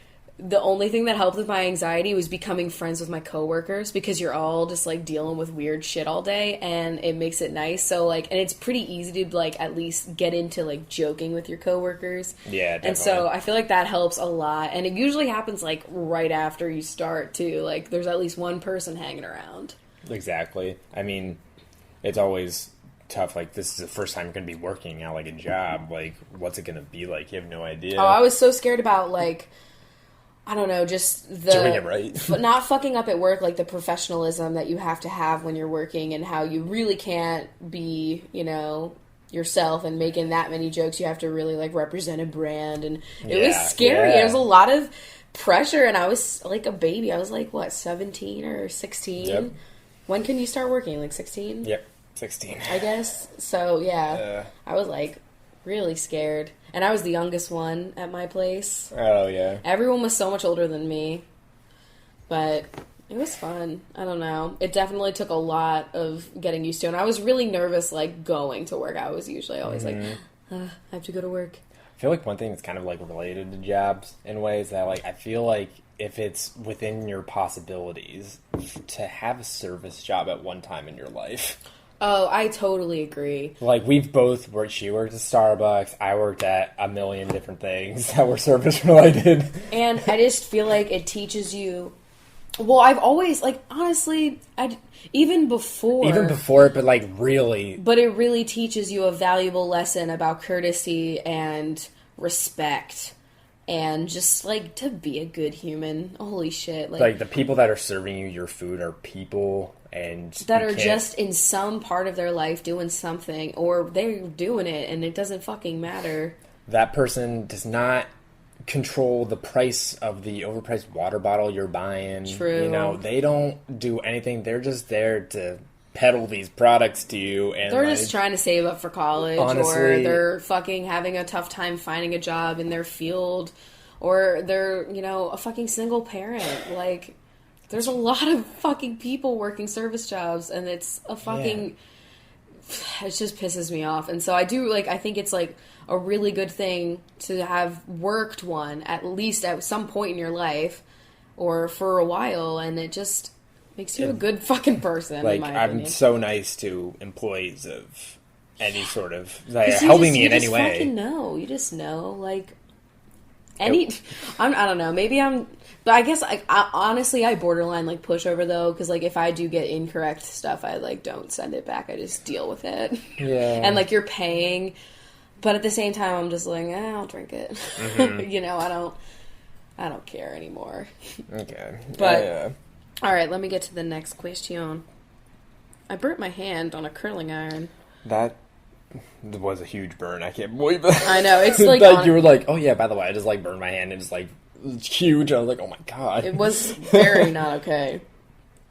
the only thing that helped with my anxiety was becoming friends with my coworkers, because you're all just, like, dealing with weird shit all day, and it makes it nice. So, like, and it's pretty easy to, like, at least get into, like, joking with your coworkers. Yeah, definitely. And so I feel like that helps a lot. And it usually happens, like, right after you start, too. Like, there's at least one person hanging around. Exactly. I mean, it's always tough. Like, this is the first time you're going to be working at, like, a job. Like, what's it going to be like? You have no idea. Oh, I was so scared about, like, I don't know, just doing it right. Not fucking up at work, like the professionalism that you have to have when you're working, and how you really can't be, yourself and making that many jokes. You have to really, like, represent a brand, and it was scary. There was a lot of pressure, and I was like a baby. I was like, what, 17 or 16? Yep. When can you start working? Like 16? Yep, 16. I guess. So, yeah. I was, like, really scared. And I was the youngest one at my place. Oh, yeah. Everyone was so much older than me. But it was fun. I don't know. It definitely took a lot of getting used to. And I was really nervous, like, going to work. I was usually always like, I have to go to work. I feel like one thing that's kind of, like, related to jobs in ways that, like, I feel like if it's within your possibilities to have a service job at one time in your life. Oh, I totally agree. Like, we've both worked. She worked at Starbucks. I worked at a million different things that were service related. And I just feel like it teaches you. Well, I've always, like, honestly, even before it, but, like, really. But it really teaches you a valuable lesson about courtesy and respect. And just, like, to be a good human. Holy shit. Like, the people that are serving you your food are people, and that are just in some part of their life doing something, or they're doing it, and it doesn't fucking matter. That person does not control the price of the overpriced water bottle you're buying. True. They don't do anything. They're just there to peddle these products to you, and they're just trying to save up for college, honestly, or they're fucking having a tough time finding a job in their field, or they're, a fucking single parent. Like, there's a lot of fucking people working service jobs, and it's a fucking... Yeah. It just pisses me off. And so I do, like, I think it's, like, a really good thing to have worked one, at least at some point in your life, or for a while, and it just makes you a good fucking person, like, in my opinion. I'm so nice to employees of any sort of... Like, helping me in any way. You just know, like... I don't know. Maybe but I guess honestly, I borderline like pushover though, because like if I do get incorrect stuff, I like don't send it back. I just deal with it. Yeah. And like you're paying, but at the same time, I'm just like, I'll drink it. Mm-hmm. You know, I don't care anymore. Okay. But yeah. All right, let me get to the next question. I burnt my hand on a curling iron. That was a huge burn. I can't believe it. I know, it's like... you were like, oh yeah, by the way, I just like burned my hand and it's like it's huge. I was like, oh my god. It was very not okay.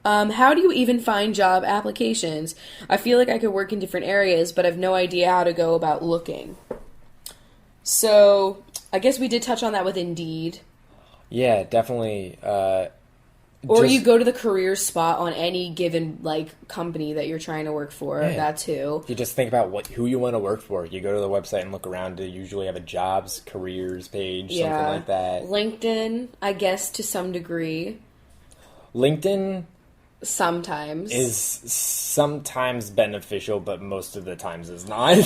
How do you even find job applications? I feel like I could work in different areas, but I have no idea how to go about looking. So, I guess we did touch on that with Indeed. Yeah, definitely. Or you go to the career spot on any given like company that you're trying to work for. Yeah. That too. You just think about who you want to work for. You go to the website and look around. They usually have a jobs, careers page, something like that. LinkedIn, I guess to some degree. LinkedIn sometimes is sometimes beneficial, but most of the times is not.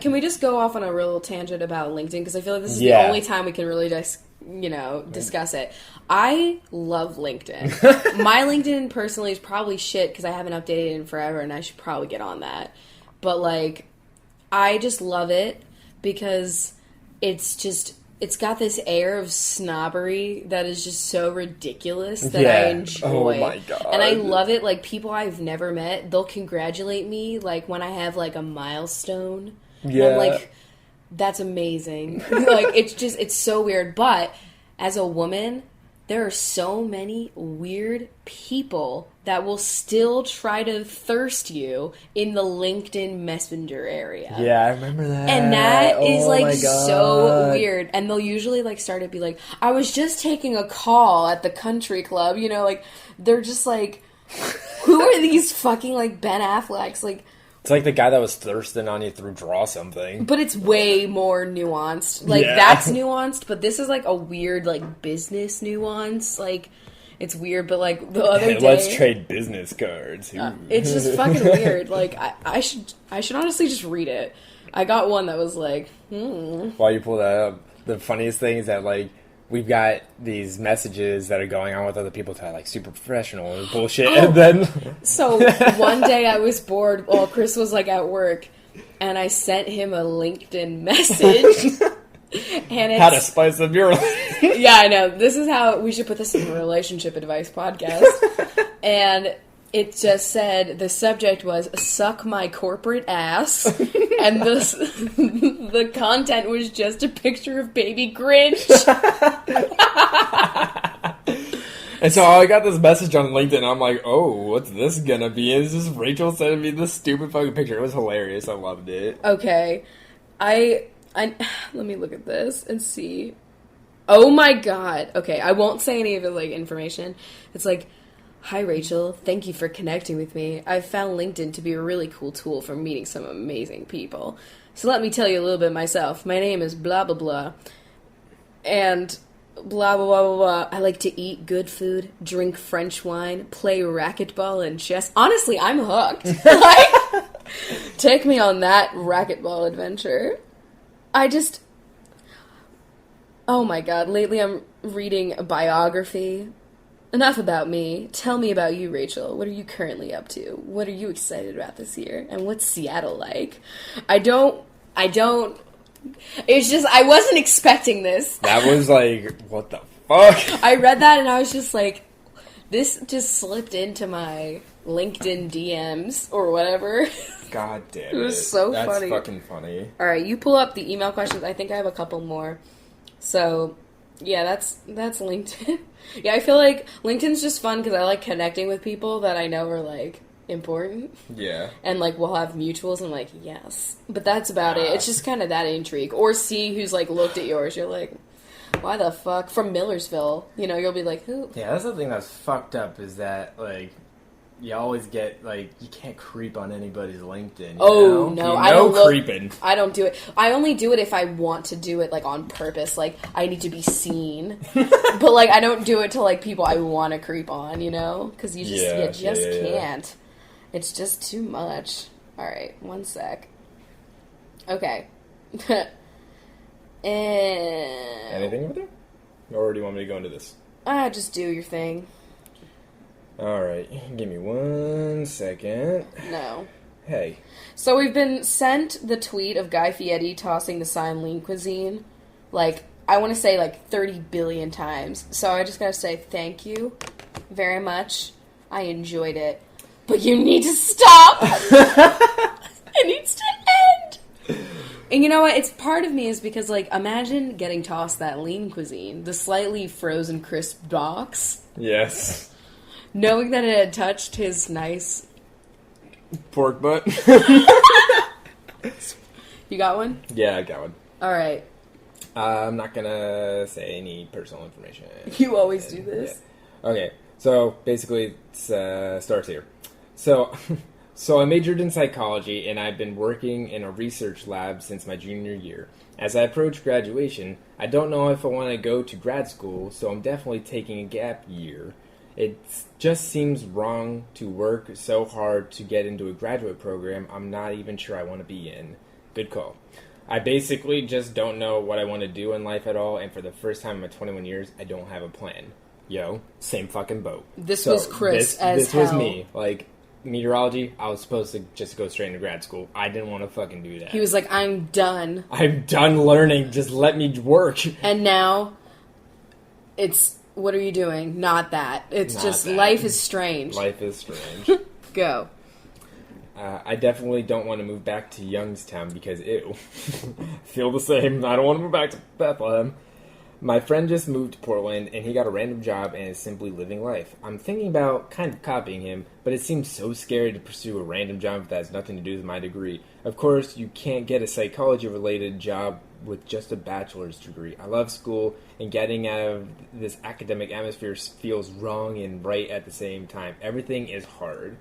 Can we just go off on a real tangent about LinkedIn, because I feel like this is the only time we can really discuss it. I love LinkedIn. My LinkedIn personally is probably shit because I haven't updated it in forever, and I should probably get on that. But like, I just love it because it's got this air of snobbery that is just so ridiculous that I enjoy. Oh my god. And I love it. Like, people I've never met, they'll congratulate me like when I have like a milestone. Yeah. And I'm like, that's amazing. Like, it's so weird. But as a woman, there are so many weird people that will still try to thirst you in the LinkedIn Messenger area. Yeah, I remember that. And that is like so weird. And they'll usually like start to be like, I was just taking a call at the country club. You know, like, they're just like, who are these fucking like Ben Afflecks? Like, it's like the guy that was thirsting on you through Draw Something. But it's way more nuanced. Like, that's nuanced, but this is like a weird, like, business nuance. Like, it's weird, but like, the other day... Let's trade business cards. It's just fucking weird. Like, I should honestly just read it. I got one that was like, While you pull that up, the funniest thing is that, like, we've got these messages that are going on with other people that are like super professional and bullshit, and then... So, one day I was bored while Chris was like at work, and I sent him a LinkedIn message. And it's... How to spice up your life. Yeah, I know. This is how we should put this in a relationship advice podcast. And it just said, the subject was, suck my corporate ass. And the content was just a picture of baby Grinch. And so I got this message on LinkedIn, and I'm like, oh, what's this gonna be? And it's just Rachel sending me this stupid fucking picture. It was hilarious. I loved it. Okay. I let me look at this and see. Oh my god. Okay, I won't say any of the like information. It's like, hi Rachel, thank you for connecting with me. I've found LinkedIn to be a really cool tool for meeting some amazing people. So let me tell you a little bit myself. My name is blah blah blah. And blah blah blah blah blah. I like to eat good food, drink French wine, play racquetball and chess. Honestly, I'm hooked. Like, take me on that racquetball adventure. Oh my god, lately I'm reading a biography. Enough about me. Tell me about you, Rachel. What are you currently up to? What are you excited about this year? And what's Seattle like? I don't... It's just, I wasn't expecting this. That was like, what the fuck? I read that and I was just like, this just slipped into my LinkedIn DMs or whatever. God damn it. It was so funny. That's fucking funny. Alright, you pull up the email questions. I think I have a couple more. So, yeah, that's LinkedIn. Yeah, I feel like LinkedIn's just fun because I like connecting with people that I know are, like, important. Yeah. And, like, we'll have mutuals and, like, yes. But that's about it. It's just kind of that intrigue. Or see who's, like, looked at yours. You're like, why the fuck? From Millersville. You know, you'll be like, who? Yeah, that's the thing that's fucked up is that, like, you always get, like, you can't creep on anybody's LinkedIn. Oh, no. I don't creeping. I don't do it. I only do it if I want to do it, like, on purpose. Like, I need to be seen. But, like, I don't do it to, like, people I want to creep on, you know? Because you just, can't. It's just too much. Alright, one sec. Okay. Anything over there? Or do you want me to go into this? Just do your thing. Alright, give me 1 second. No. Hey. So we've been sent the tweet of Guy Fieri tossing the sign lean cuisine, like, I want to say like 30 billion times. So I just gotta say thank you very much. I enjoyed it. But you need to stop! It needs to end! And you know what? It's part of me is because, like, imagine getting tossed that lean cuisine, the slightly frozen crisp box. Yes. Knowing that it had touched his nice... Pork butt. You got one? Yeah, I got one. Alright. I'm not gonna say any personal information. You always do this? Yeah. Okay, so basically it starts here. So I majored in psychology, and I've been working in a research lab since my junior year. As I approach graduation, I don't know if I want to go to grad school, so I'm definitely taking a gap year. It just seems wrong to work so hard to get into a graduate program I'm not even sure I want to be in. Good call. I basically just don't know what I want to do in life at all, and for the first time in my 21 years, I don't have a plan. Yo, same fucking boat. This was Chris This was me. Like, meteorology, I was supposed to just go straight into grad school. I didn't want to fucking do that. He was like, I'm done. I'm done learning. Just let me work. And now, it's, what are you doing? Not that. It's Not just, that. life is strange. Life is strange. Go. I definitely don't want to move back to Youngstown because, ew. Feel the same. I don't want to move back to Bethlehem. My friend just moved to Portland, and he got a random job and is simply living life. I'm thinking about kind of copying him, but it seems so scary to pursue a random job that has nothing to do with my degree. Of course, you can't get a psychology-related job with just a bachelor's degree. I love school, and getting out of this academic atmosphere feels wrong and right at the same time. Everything is hard.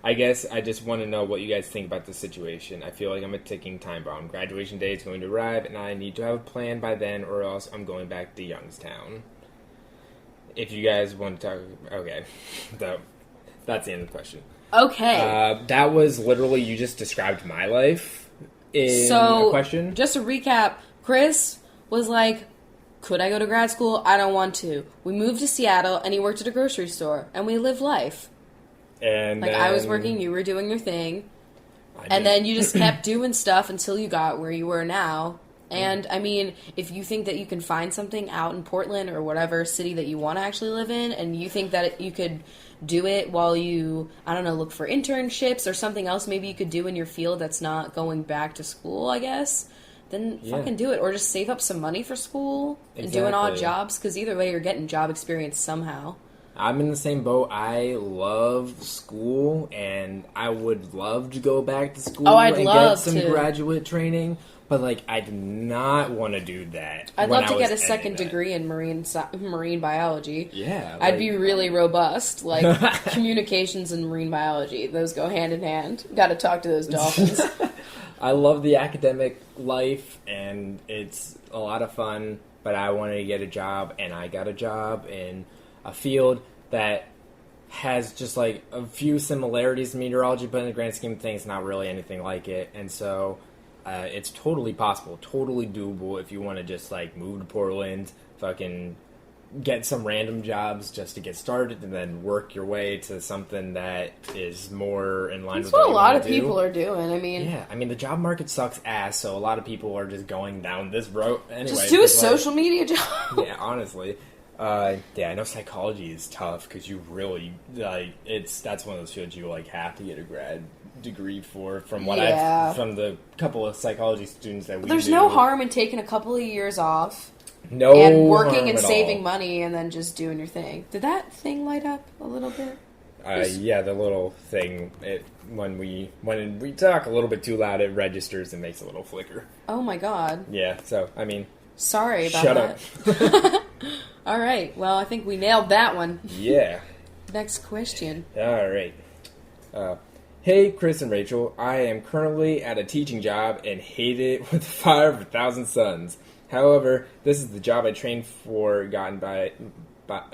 I guess I just want to know what you guys think about this situation. I feel like I'm a ticking time bomb. Graduation day is going to arrive, and I need to have a plan by then, or else I'm going back to Youngstown. If you guys want to talk... Okay. So, that's the end of the question. Okay. That was literally, you just described my life in a question. Just to recap, Chris was like, could I go to grad school? I don't want to. We moved to Seattle, and he worked at a grocery store, and we lived life. And like, then, I was working, you were doing your thing. And then you just kept doing stuff until you got where you were now. And, I mean, if you think that you can find something out in Portland or whatever city that you want to actually live in, and you think that you could do it while you, I don't know, look for internships or something else maybe you could do in your field that's not going back to school, I guess, then fucking do it. Or just save up some money for school and doing odd jobs, because either way you're getting job experience somehow. I'm in the same boat. I love school, and I would love to go back to school I'd and love get some to. graduate training, but, like, I did not want to do that. I'd when love to I get a was second ending degree in marine biology. Yeah. I'd be really robust, like communications and marine biology. Those go hand in hand. Got to talk to those dolphins. I love the academic life, and it's a lot of fun, but I wanted to get a job, and I got a job in a field that has just like a few similarities to meteorology, but in the grand scheme of things, not really anything like it. And so it's totally possible, totally doable if you want to just like move to Portland, fucking get some random jobs just to get started, and then work your way to something that is more in line That's with what a you lot want of to do. people are doing. I mean, Yeah, I mean, the job market sucks ass, so a lot of people are just going down this road anyway. just do a because, like, social media job. yeah, honestly. Yeah, I know psychology is tough because you really, like, that's one of those fields you, like, have to get a grad degree for, from what from the couple of psychology students that we There's do. no harm in taking a couple of years off No and working harm and at saving all. money and then just doing your thing. Did that thing light up a little bit? Yeah, the little thing, when we talk a little bit too loud, it registers and makes a little flicker. Oh my god. Yeah, so, I mean... Sorry about Shut that. up. All right. Well, I think we nailed that one. Yeah. Next question. All right. Hey, Chris and Rachel. I am currently at a teaching job and hate it with the fire of 1,000 suns. However, this is the job I trained for, gotten by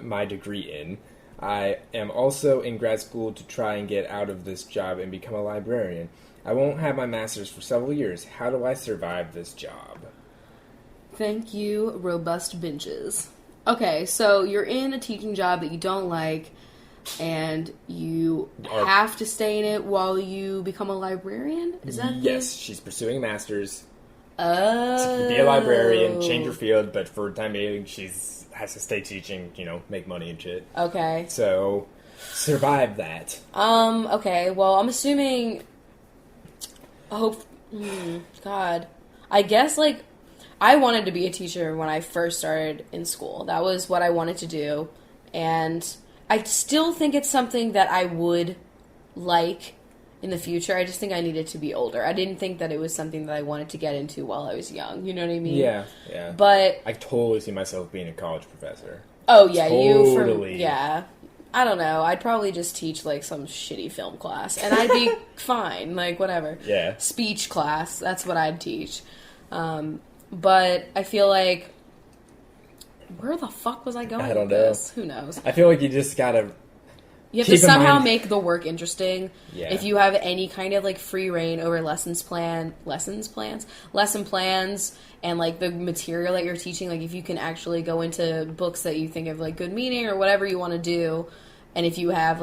my degree in. I am also in grad school to try and get out of this job and become a librarian. I won't have my master's for several years. How do I survive this job? Thank you, robust benches. Okay, so you're in a teaching job that you don't like, and you have to stay in it while you become a librarian? Is that Yes, she's pursuing a master's. Oh. To be a librarian, change her field, but for the time being, has to stay teaching, make money and shit. Okay. So, survive that. Okay, well, I'm assuming... God. I guess, I wanted to be a teacher when I first started in school. That was what I wanted to do. And I still think it's something that I would like in the future. I just think I needed to be older. I didn't think that it was something that I wanted to get into while I was young. You know what I mean? Yeah. But... I totally see myself being a college professor. Oh, yeah, totally. Yeah. I don't know. I'd probably just teach, some shitty film class. And I'd be fine. Whatever. Yeah. Speech class. That's what I'd teach. But I feel like... Where the fuck was I going with this? Who knows? I feel like you just gotta... You have to somehow make the work interesting. Yeah. If you have any kind of, free reign over lesson plans, and, the material that you're teaching, if you can actually go into books that you think have, good meaning or whatever you want to do, and if you have,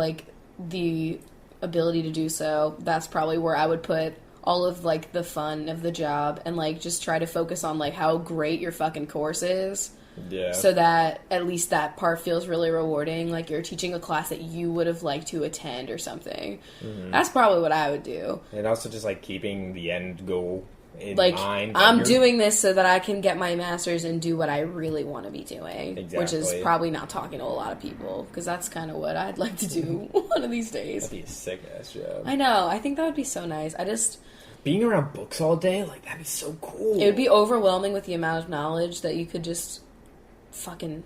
the ability to do so, that's probably where I would put all of, the fun of the job, and, just try to focus on, how great your fucking course is. Yeah. So that at least that part feels really rewarding. You're teaching a class that you would have liked to attend or something. Mm-hmm. That's probably what I would do. And also just keeping the end goal in mind. I'm doing this so that I can get my master's and do what I really want to be doing. Exactly. Which is probably not talking to a lot of people. Because that's kind of what I'd like to do one of these days. That'd be a sick ass job. I know. I think that would be so nice. Being around books all day, that'd be so cool. It would be overwhelming with the amount of knowledge that you could just fucking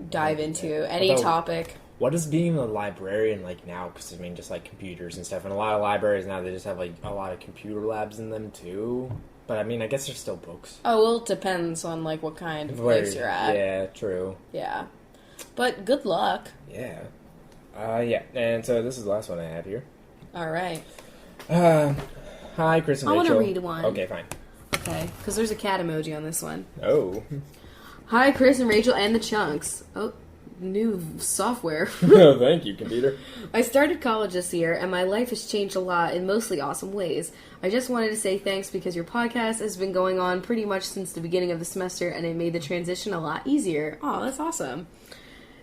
dive into any topic. What is being a librarian like now? Because just computers and stuff, and a lot of libraries now, they just have a lot of computer labs in them too. But I guess there's still books. Oh, well, it depends on what kind of place you're at. Yeah, true. Yeah, but good luck. Yeah. Yeah. And so this is the last one I have here. All right. Hi, Chris and Rachel. I want to read one. Okay, fine. Okay, because there's a cat emoji on this one. Oh. Hi, Chris and Rachel and the Chunks. Oh, new software. Oh, thank you, computer. I started college this year, and my life has changed a lot in mostly awesome ways. I just wanted to say thanks because your podcast has been going on pretty much since the beginning of the semester, and it made the transition a lot easier. Oh, that's awesome.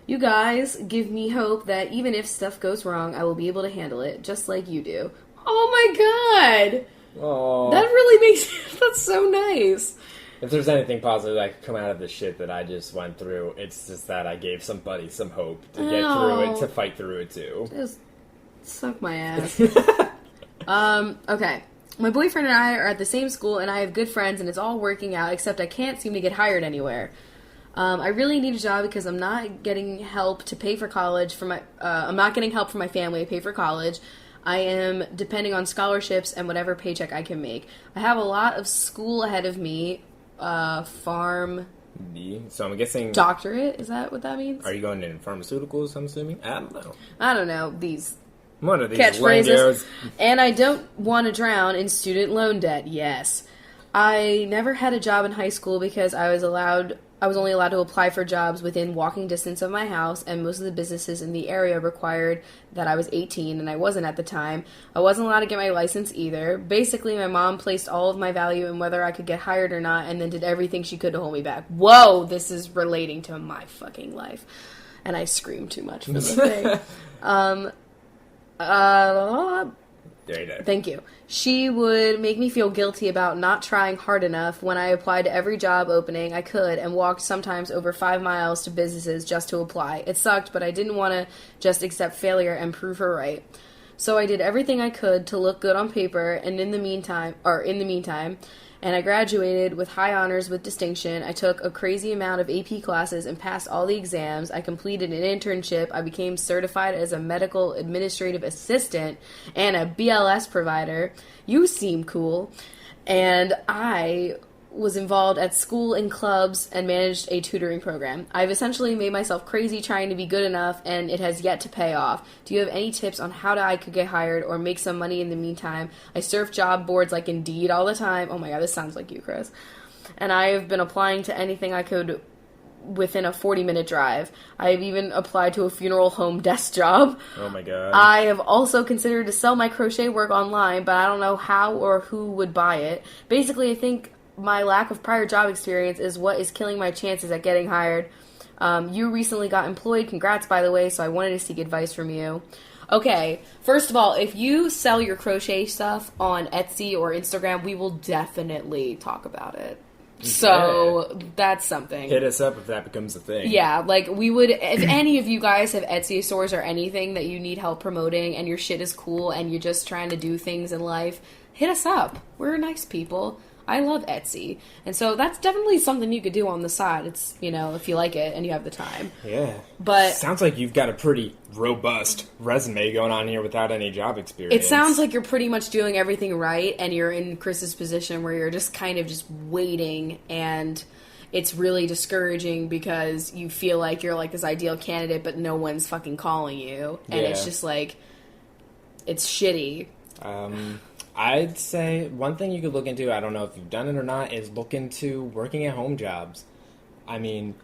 You guys give me hope that even if stuff goes wrong, I will be able to handle it, just like you do. Oh my god! Aww. That really makes... That's so nice. If there's anything positive that could come out of the shit that I just went through, it's just that I gave somebody some hope to get through it, to fight through it too. Just suck my ass. Okay. My boyfriend and I are at the same school, and I have good friends, and it's all working out, except I can't seem to get hired anywhere. I really need a job because I'm not getting help to pay for college I'm not getting help from my family to pay for college. I am depending on scholarships and whatever paycheck I can make. I have a lot of school ahead of me. Pharm... So I'm guessing... Doctorate? Is that what that means? Are you going in pharmaceuticals, I'm assuming? I don't know. I don't know. These one of these catchphrases. lingos. And I don't want to drown in student loan debt. Yes. I never had a job in high school because I was only allowed to apply for jobs within walking distance of my house, and most of the businesses in the area required that I was 18, and I wasn't at the time. I wasn't allowed to get my license either. Basically, my mom placed all of my value in whether I could get hired or not, and then did everything she could to hold me back. Whoa, this is relating to my fucking life. And I scream too much for the thing. Thank you. She would make me feel guilty about not trying hard enough when I applied to every job opening I could and walked sometimes over 5 miles to businesses just to apply. It sucked, but I didn't want to just accept failure and prove her right. So I did everything I could to look good on paper, and in the meantime, and I graduated with high honors with distinction. I took a crazy amount of AP classes and passed all the exams. I completed an internship. I became certified as a medical administrative assistant and a BLS provider. You seem cool. And I was involved at school and clubs and managed a tutoring program. I've essentially made myself crazy trying to be good enough, and it has yet to pay off. Do you have any tips on how I could get hired or make some money in the meantime? I surf job boards like Indeed all the time. Oh my god, this sounds like you, Chris. And I have been applying to anything I could within a 40-minute drive. I have even applied to a funeral home desk job. Oh my god. I have also considered to sell my crochet work online, but I don't know how or who would buy it. Basically, I think my lack of prior job experience is what is killing my chances at getting hired. You recently got employed. Congrats, by the way, so I wanted to seek advice from you. Okay, first of all, if you sell your crochet stuff on Etsy or Instagram, we will definitely talk about it. So, that's something. Hit us up if that becomes a thing. Yeah, like, we would, if any of you guys have Etsy stores or anything that you need help promoting and your shit is cool and you're just trying to do things in life, hit us up. We're nice people. I love Etsy. And so that's definitely something you could do on the side. It's, if you like it and you have the time. Yeah. But sounds like you've got a pretty robust resume going on here without any job experience. it sounds like you're pretty much doing everything right and you're in Chris's position where you're just kind of just waiting, and it's really discouraging because you feel like you're like this ideal candidate but no one's fucking calling you. And it's just like, it's shitty. I'd say one thing you could look into, I don't know if you've done it or not, is look into working at home jobs. I mean,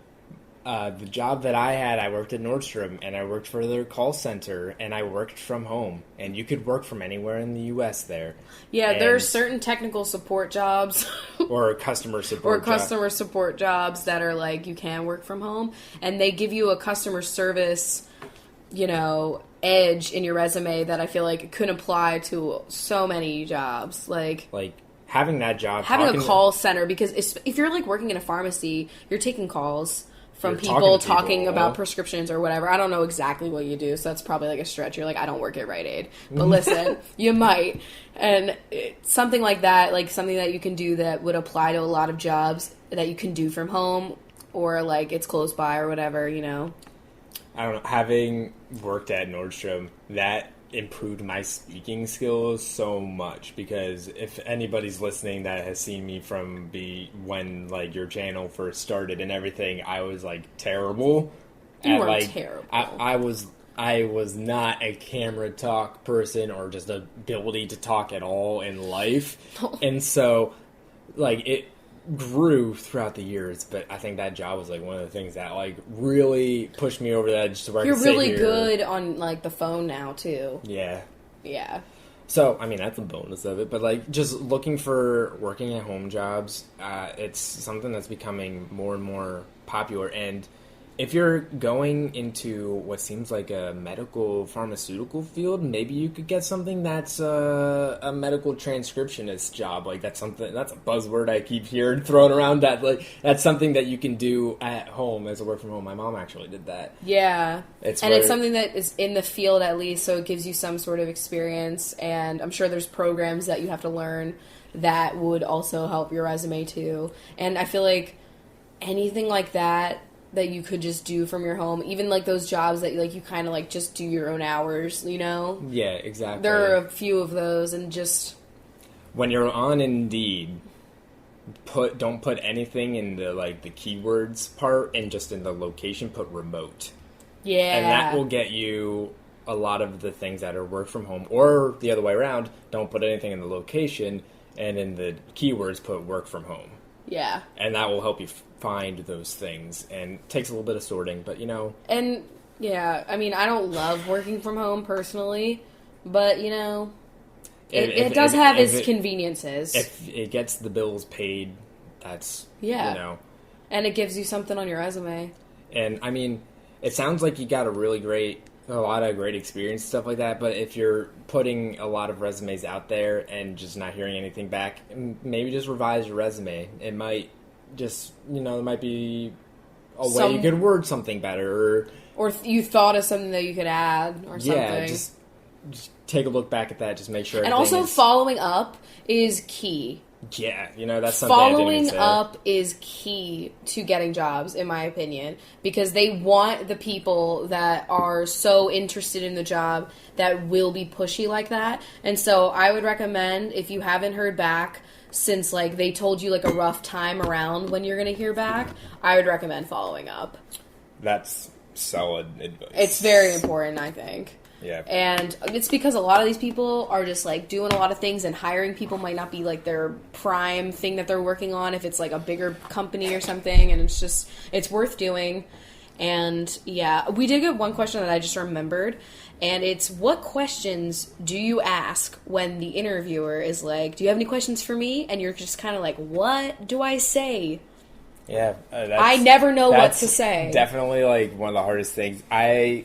the job that I had, I worked at Nordstrom, and I worked for their call center, and I worked from home. And you could work from anywhere in the U.S. there. Yeah, there are certain technical support jobs. Or customer support support jobs that are like, you can work from home. And they give you a customer service, edge in your resume that I feel like could apply to so many jobs. Like having that job, having a call center, because if you're like working in a pharmacy, you're taking calls from people talking about prescriptions or whatever. I don't know exactly what you do, so that's probably like a stretch. You're like, I don't work at Rite Aid, but listen, you might. And something like that, like something that you can do that would apply to a lot of jobs that you can do from home, or like it's close by or whatever, I don't know, having worked at Nordstrom, that improved my speaking skills so much, because if anybody's listening that has seen me from when like your channel first started and everything, I was like terrible. You were terrible. I was not a camera talk person or just the ability to talk at all in life. And so like it grew throughout the years, but I think that job was like one of the things that like really pushed me over the edge to where you're really good on like the phone now too. Yeah. So I mean, that's a bonus of it, but like just looking for working at home jobs, it's something that's becoming more and more popular. And if you're going into what seems like a medical pharmaceutical field, maybe you could get something that's a medical transcriptionist job. Like that's a buzzword I keep hearing thrown around. That's something that you can do at home as a work from home. My mom actually did that. Yeah, it's something that is in the field at least, so it gives you some sort of experience. And I'm sure there's programs that you have to learn that would also help your resume too. And I feel like anything like that you could just do from your home, even like those jobs that like you kind of like just do your own hours, Yeah, exactly. There are a few of those, and just when you're on Indeed, don't put anything in the like the keywords part, and just in the location put remote. Yeah, and that will get you a lot of the things that are work from home, or the other way around. Don't put anything in the location, and in the keywords put work from home. Yeah, and that will help you find those things, and it takes a little bit of sorting, but And yeah, I mean, I don't love working from home personally, but it does have its conveniences. If it gets the bills paid, that's and it gives you something on your resume. And I mean, it sounds like you got a lot of great experience, stuff like that, but if you're putting a lot of resumes out there and just not hearing anything back, maybe just revise your resume. It might just, there might be a way you could word something better. Or you thought of something that you could add or something. Yeah, just take a look back at that, just make sure. And also following up is key. Yeah, that's something Following up is key to getting jobs, in my opinion, because they want the people that are so interested in the job that will be pushy like that. And so I would recommend, if you haven't heard back since like they told you like a rough time around when you're going to hear back, I would recommend following up. That's solid advice. It's very important, I think. Yeah. And it's because a lot of these people are just, like, doing a lot of things, and hiring people might not be, like, their prime thing that they're working on if it's, like, a bigger company or something, and it's just, it's worth doing. And, yeah, we did get one question that I just remembered, and it's, what questions do you ask when the interviewer is like, do you have any questions for me? And you're just kind of like, what do I say? Yeah. I never know what to say. Definitely, like, one of the hardest things. I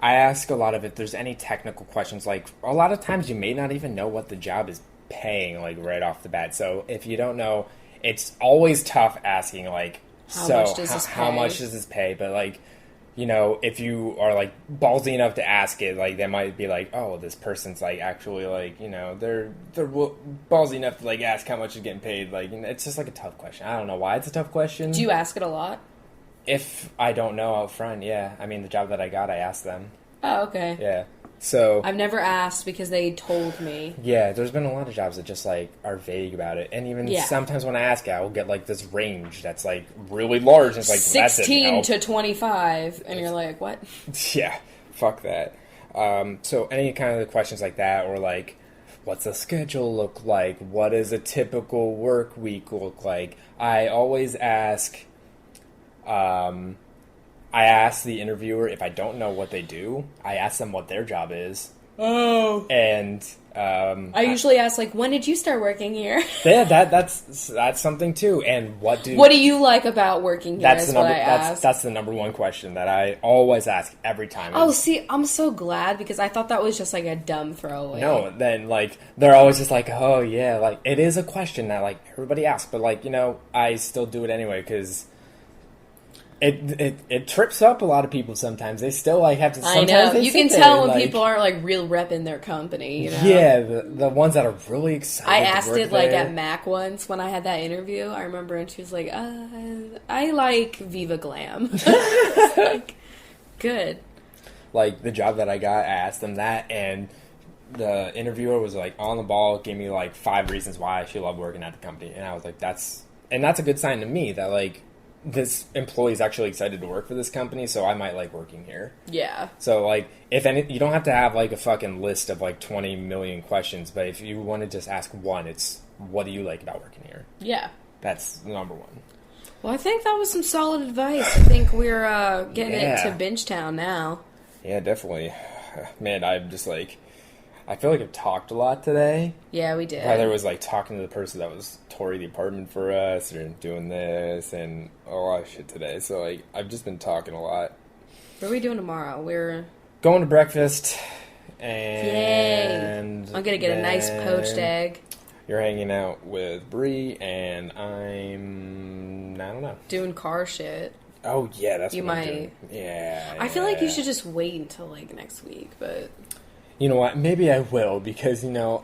ask a lot of if there's any technical questions. Like, a lot of times you may not even know what the job is paying, like, right off the bat. So if you don't know, it's always tough asking, like, How much does this pay? But, like, you know, if you are, like, ballsy enough to ask it, like, they might be like, oh, this person's, like, actually, like, you know, they're ballsy enough to, like, ask how much is getting paid. Like, it's just, like, a tough question. I don't know why it's a tough question. Do you ask it a lot? If I don't know out front, yeah. I mean, the job that I got, I asked them. Oh, okay. Yeah. So I've never asked because they told me. Yeah, there's been a lot of jobs that just, like, are vague about it. And even sometimes when I ask it, I will get, like, this range that's, like, really large. And it's like, 16 to 25. And you're like, what? Yeah, fuck that. So any kind of questions like that, or, like, what's the schedule look like? What does a typical work week look like? I always ask... I ask the interviewer if I don't know what they do. I ask them what their job is. Oh. And I usually ask, like, when did you start working here? Yeah, that's something too. And what do you like about working here? That's the number one question that I always ask every time. Oh, see, I'm so glad, because I thought that was just, like, a dumb throwaway. No, then, like, they're always just like, oh yeah, like, it is a question that, like, everybody asks, but, like, you know, I still do it anyway because It trips up a lot of people sometimes. They still, like, have to... Sometimes I know. You can tell when like, people aren't, like, real repping their company, you know? Yeah, the ones that are really excited I asked to work it, like, there. at Mac once when I had that interview. I remember, and she was like, I like Viva Glam. Like, good. Like, the job that I got, I asked them that, and the interviewer was, like, on the ball, gave me, like, 5 reasons why she loved working at the company. And I was like, that's a good sign to me that, like, this employee is actually excited to work for this company, so I might like working here. Yeah. So, like, if any, you don't have to have, like, a fucking list of, like, 20 million questions, but if you want to just ask one, it's, what do you like about working here? Yeah. That's the number one. Well, I think that was some solid advice. I think we're getting it to Bingetown now. Yeah, definitely. Man, I'm just, like... I feel like I've talked a lot today. Yeah, we did. Whether it was, like, talking to the person that was touring the apartment for us, or doing this, and a lot of shit today. So, like, I've just been talking a lot. What are we doing tomorrow? We're... going to breakfast, and... Yay! I'm gonna get a nice poached egg. You're hanging out with Bree, and I'm... I don't know. Doing car shit. Oh, yeah, that's you what might. I'm doing. Yeah. I feel like you should just wait until, like, next week, but... You know what? Maybe I will, because, you know,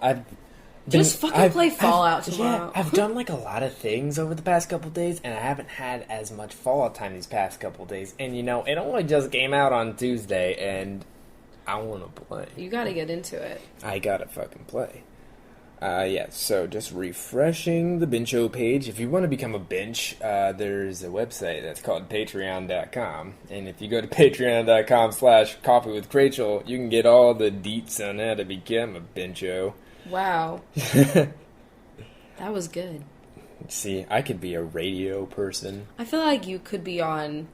just fucking play Fallout tomorrow. Yeah, I've done, like, a lot of things over the past couple days, and I haven't had as much Fallout time these past couple days. And, you know, it only just came out on Tuesday, and I want to play. You gotta get into it. I gotta fucking play. Yeah, so just refreshing the Bencho page. If you want to become a bench, there's a website that's called patreon.com. And if you go to patreon.com/CoffeeWithChrachel, you can get all the deets on how to become a bencho. Wow. That was good. See, I could be a radio person. I feel like you could be on...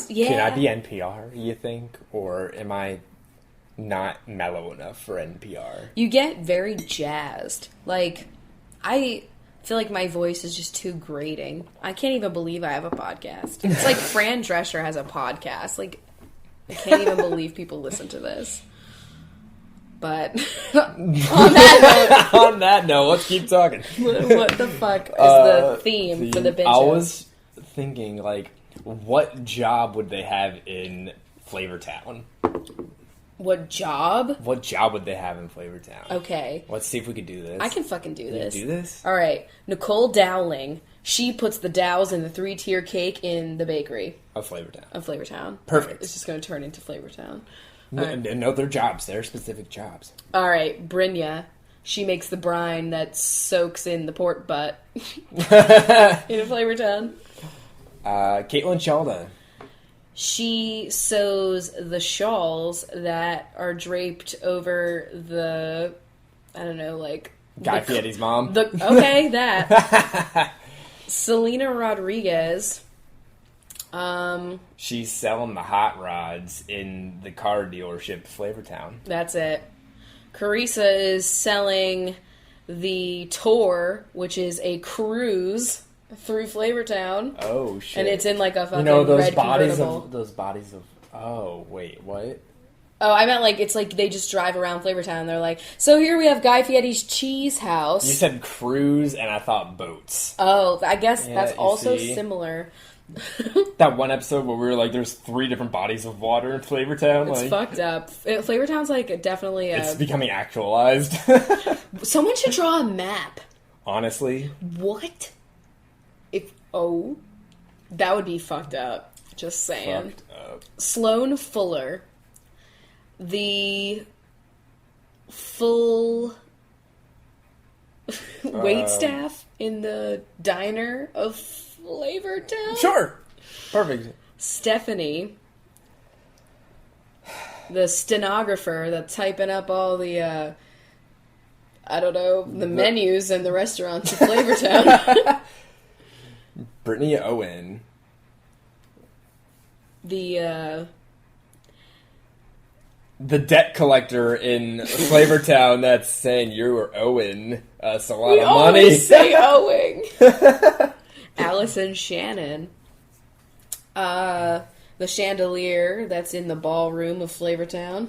Yeah. Can I be NPR, you think? Or am I... not mellow enough for NPR? You get very jazzed. Like, I feel like my voice is just too grating. I can't even believe I have a podcast. It's like Fran Drescher has a podcast. Like, I can't even believe people listen to this. But on that note, let's keep talking. What the fuck is the theme for the Bencho? I was thinking, like, what job would they have in Flavortown? What job? What job would they have in Flavortown? Okay. Let's see if we could do this. I can fucking do this. You do this? All right. Nicole Dowling. She puts the Dows in the 3-tier cake in the bakery. Of Flavortown. Right, Perfect. it's just going to turn into Flavortown. No, they're jobs. They're specific jobs. All right. Brynja. She makes the brine that soaks in the pork butt in Flavortown. Caitlin Shalda. she sews the shawls that are draped over the, I don't know, like... Guy Fieri's mom. Okay, that. Selena Rodriguez. She's selling the hot rods in the car dealership Flavortown. That's it. Carissa is selling the tour, which is a cruise through Flavortown. Oh shit! And it's in like a fucking you know those red bodies convertible. of those bodies of. Oh wait, what? Oh, I meant like it's like they just drive around Flavortown. And they're like, so here we have Guy Fieri's Cheese House. You said cruise, and I thought boats. Oh, I guess Yeah, that's you also see? similar. That one episode where we were like, "There's 3 different bodies of water in Flavortown." It's like, fucked up. Flavortown's like definitely a... It's becoming actualized. Someone should draw a map. Honestly, What? That would be fucked up. Just saying. fucked up. Sloane Fuller, the full wait staff in the diner of Flavortown. Sure, perfect. Stephanie, the stenographer that's typing up all the, I don't know, the menus and the restaurants in Flavortown. Brittany Owen. The debt collector in Flavortown that's saying you are owing us a lot we of money. always say owing. Allison Shannon. The chandelier that's in the ballroom of Flavortown.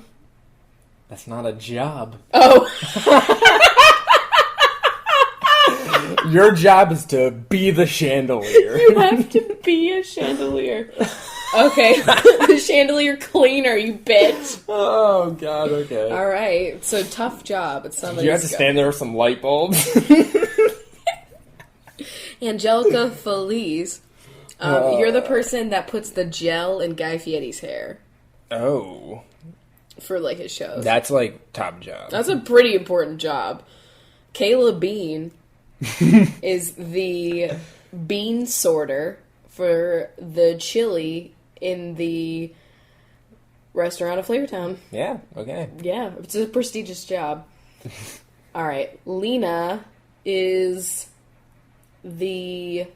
That's not a job. Oh. Your job is to be the chandelier. You have to be a chandelier. Okay. The chandelier cleaner, you bitch. Oh, God, okay. All right. So, tough job. It's somebody's You have to stand there with some light bulbs. Angelica Feliz. You're the person that puts the gel in Guy Fieri's hair Oh. for, like, his shows. That's, like, top job. That's a pretty important job. Kayla Bean is the bean sorter for the chili in the restaurant of Flavortown. Yeah, okay. Yeah, it's a prestigious job. All right. Lena is you're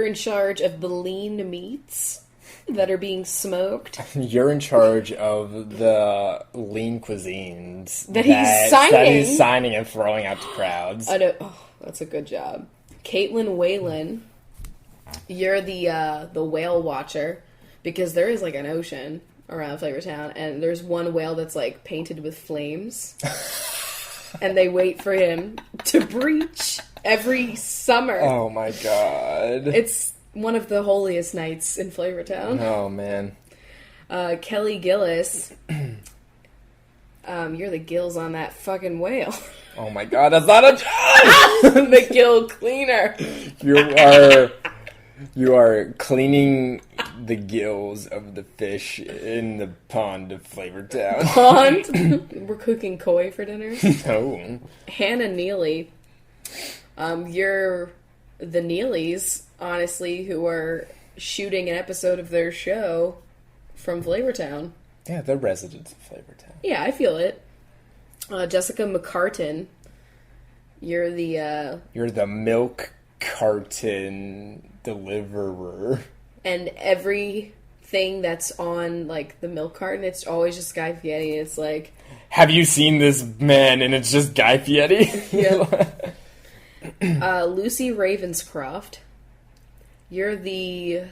in charge of the lean meats that are being smoked. You're in charge of the lean cuisines That he's signing and throwing out to crowds. I know. Oh, that's a good job. Caitlin Whalen, you're the whale watcher, because there is like an ocean around Flavortown, and there's one whale that's like painted with flames, and they wait for him to breach every summer. Oh my God. It's one of the holiest nights in Flavortown. Oh man. Kelly Gillis, you're the gills on that fucking whale. Oh my God, that's not a job! The gill cleaner. You are cleaning the gills of the fish in the pond of Flavortown. Pond. We're cooking koi for dinner. Oh. Hannah Neely, you're the Neelys, honestly, who are shooting an episode of their show from Flavortown. Yeah, they're residents of Flavortown. Yeah, I feel it. Jessica McCartan, you're You're the milk carton deliverer. and everything that's on, like, the milk carton, it's always just Guy Fieri. It's like... Have you seen this man? And it's just Guy Fieri. Yeah. Lucy Ravenscroft, you're the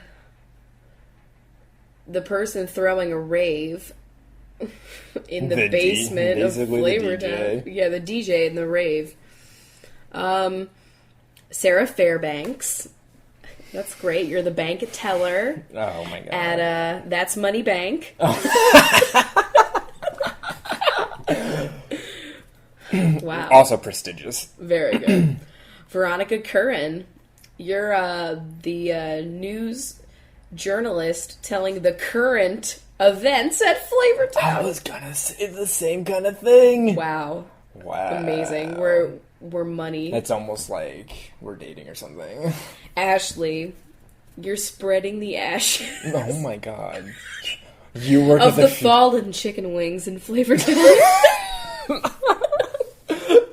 person throwing a rave in the basement of Flavortown. Yeah, the DJ in the rave. Sarah Fairbanks. That's great. You're the bank teller. Oh my God. At That's Money Bank. Wow. Also prestigious. Very good. Veronica Curran, you're the news journalist telling the current events at Flavortown. I was gonna say the same kind of thing. Wow. Wow. Amazing. We're money. It's almost like we're dating or something. Ashley, You're spreading the ashes Oh my god. You work of at the fallen chicken wings in Flavortown.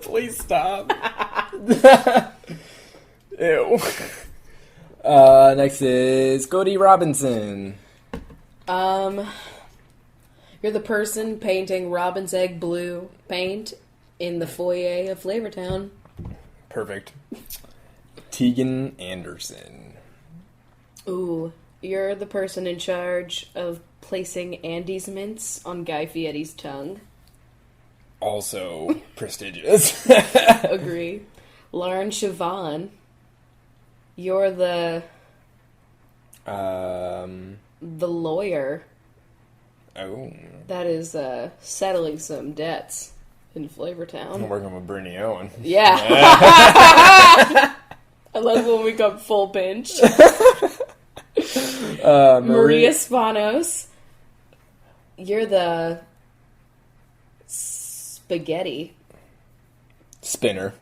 Please stop. Ew. Next is Cody Robinson. You're the person painting robin's egg blue paint in the foyer of Flavortown. Perfect. Tegan Anderson. Ooh, you're the person in charge of placing Andes mints on Guy Fieri's tongue. Also prestigious. Agree. Lauren Siobhan. You're the lawyer Oh. that is settling some debts in Flavortown. I'm working with Brittany Owen. Yeah. I love when we got full pinch. Maria Spanos. You're the spaghetti. Spinner.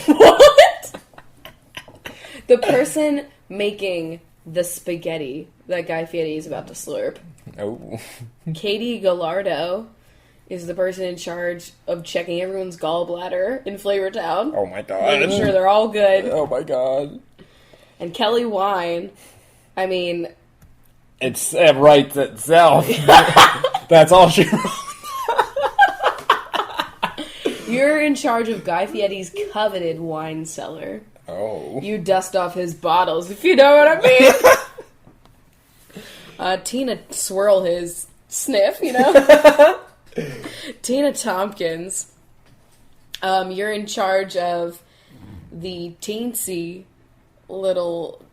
What? The person making the spaghetti that Guy Fieri is about to slurp. Oh. Katie Gallardo is the person in charge of checking everyone's gallbladder in Flavortown. Oh my god. Making sure they're all good. Oh my god. And Kelly Wine, I mean... It's it writes itself. That's all she wrote. You're in charge of Guy Fieri's coveted wine cellar. Oh. You dust off his bottles, if you know what I mean. Tina swirl his sniff, you know? Tina Tompkins. You're in charge of the teensy little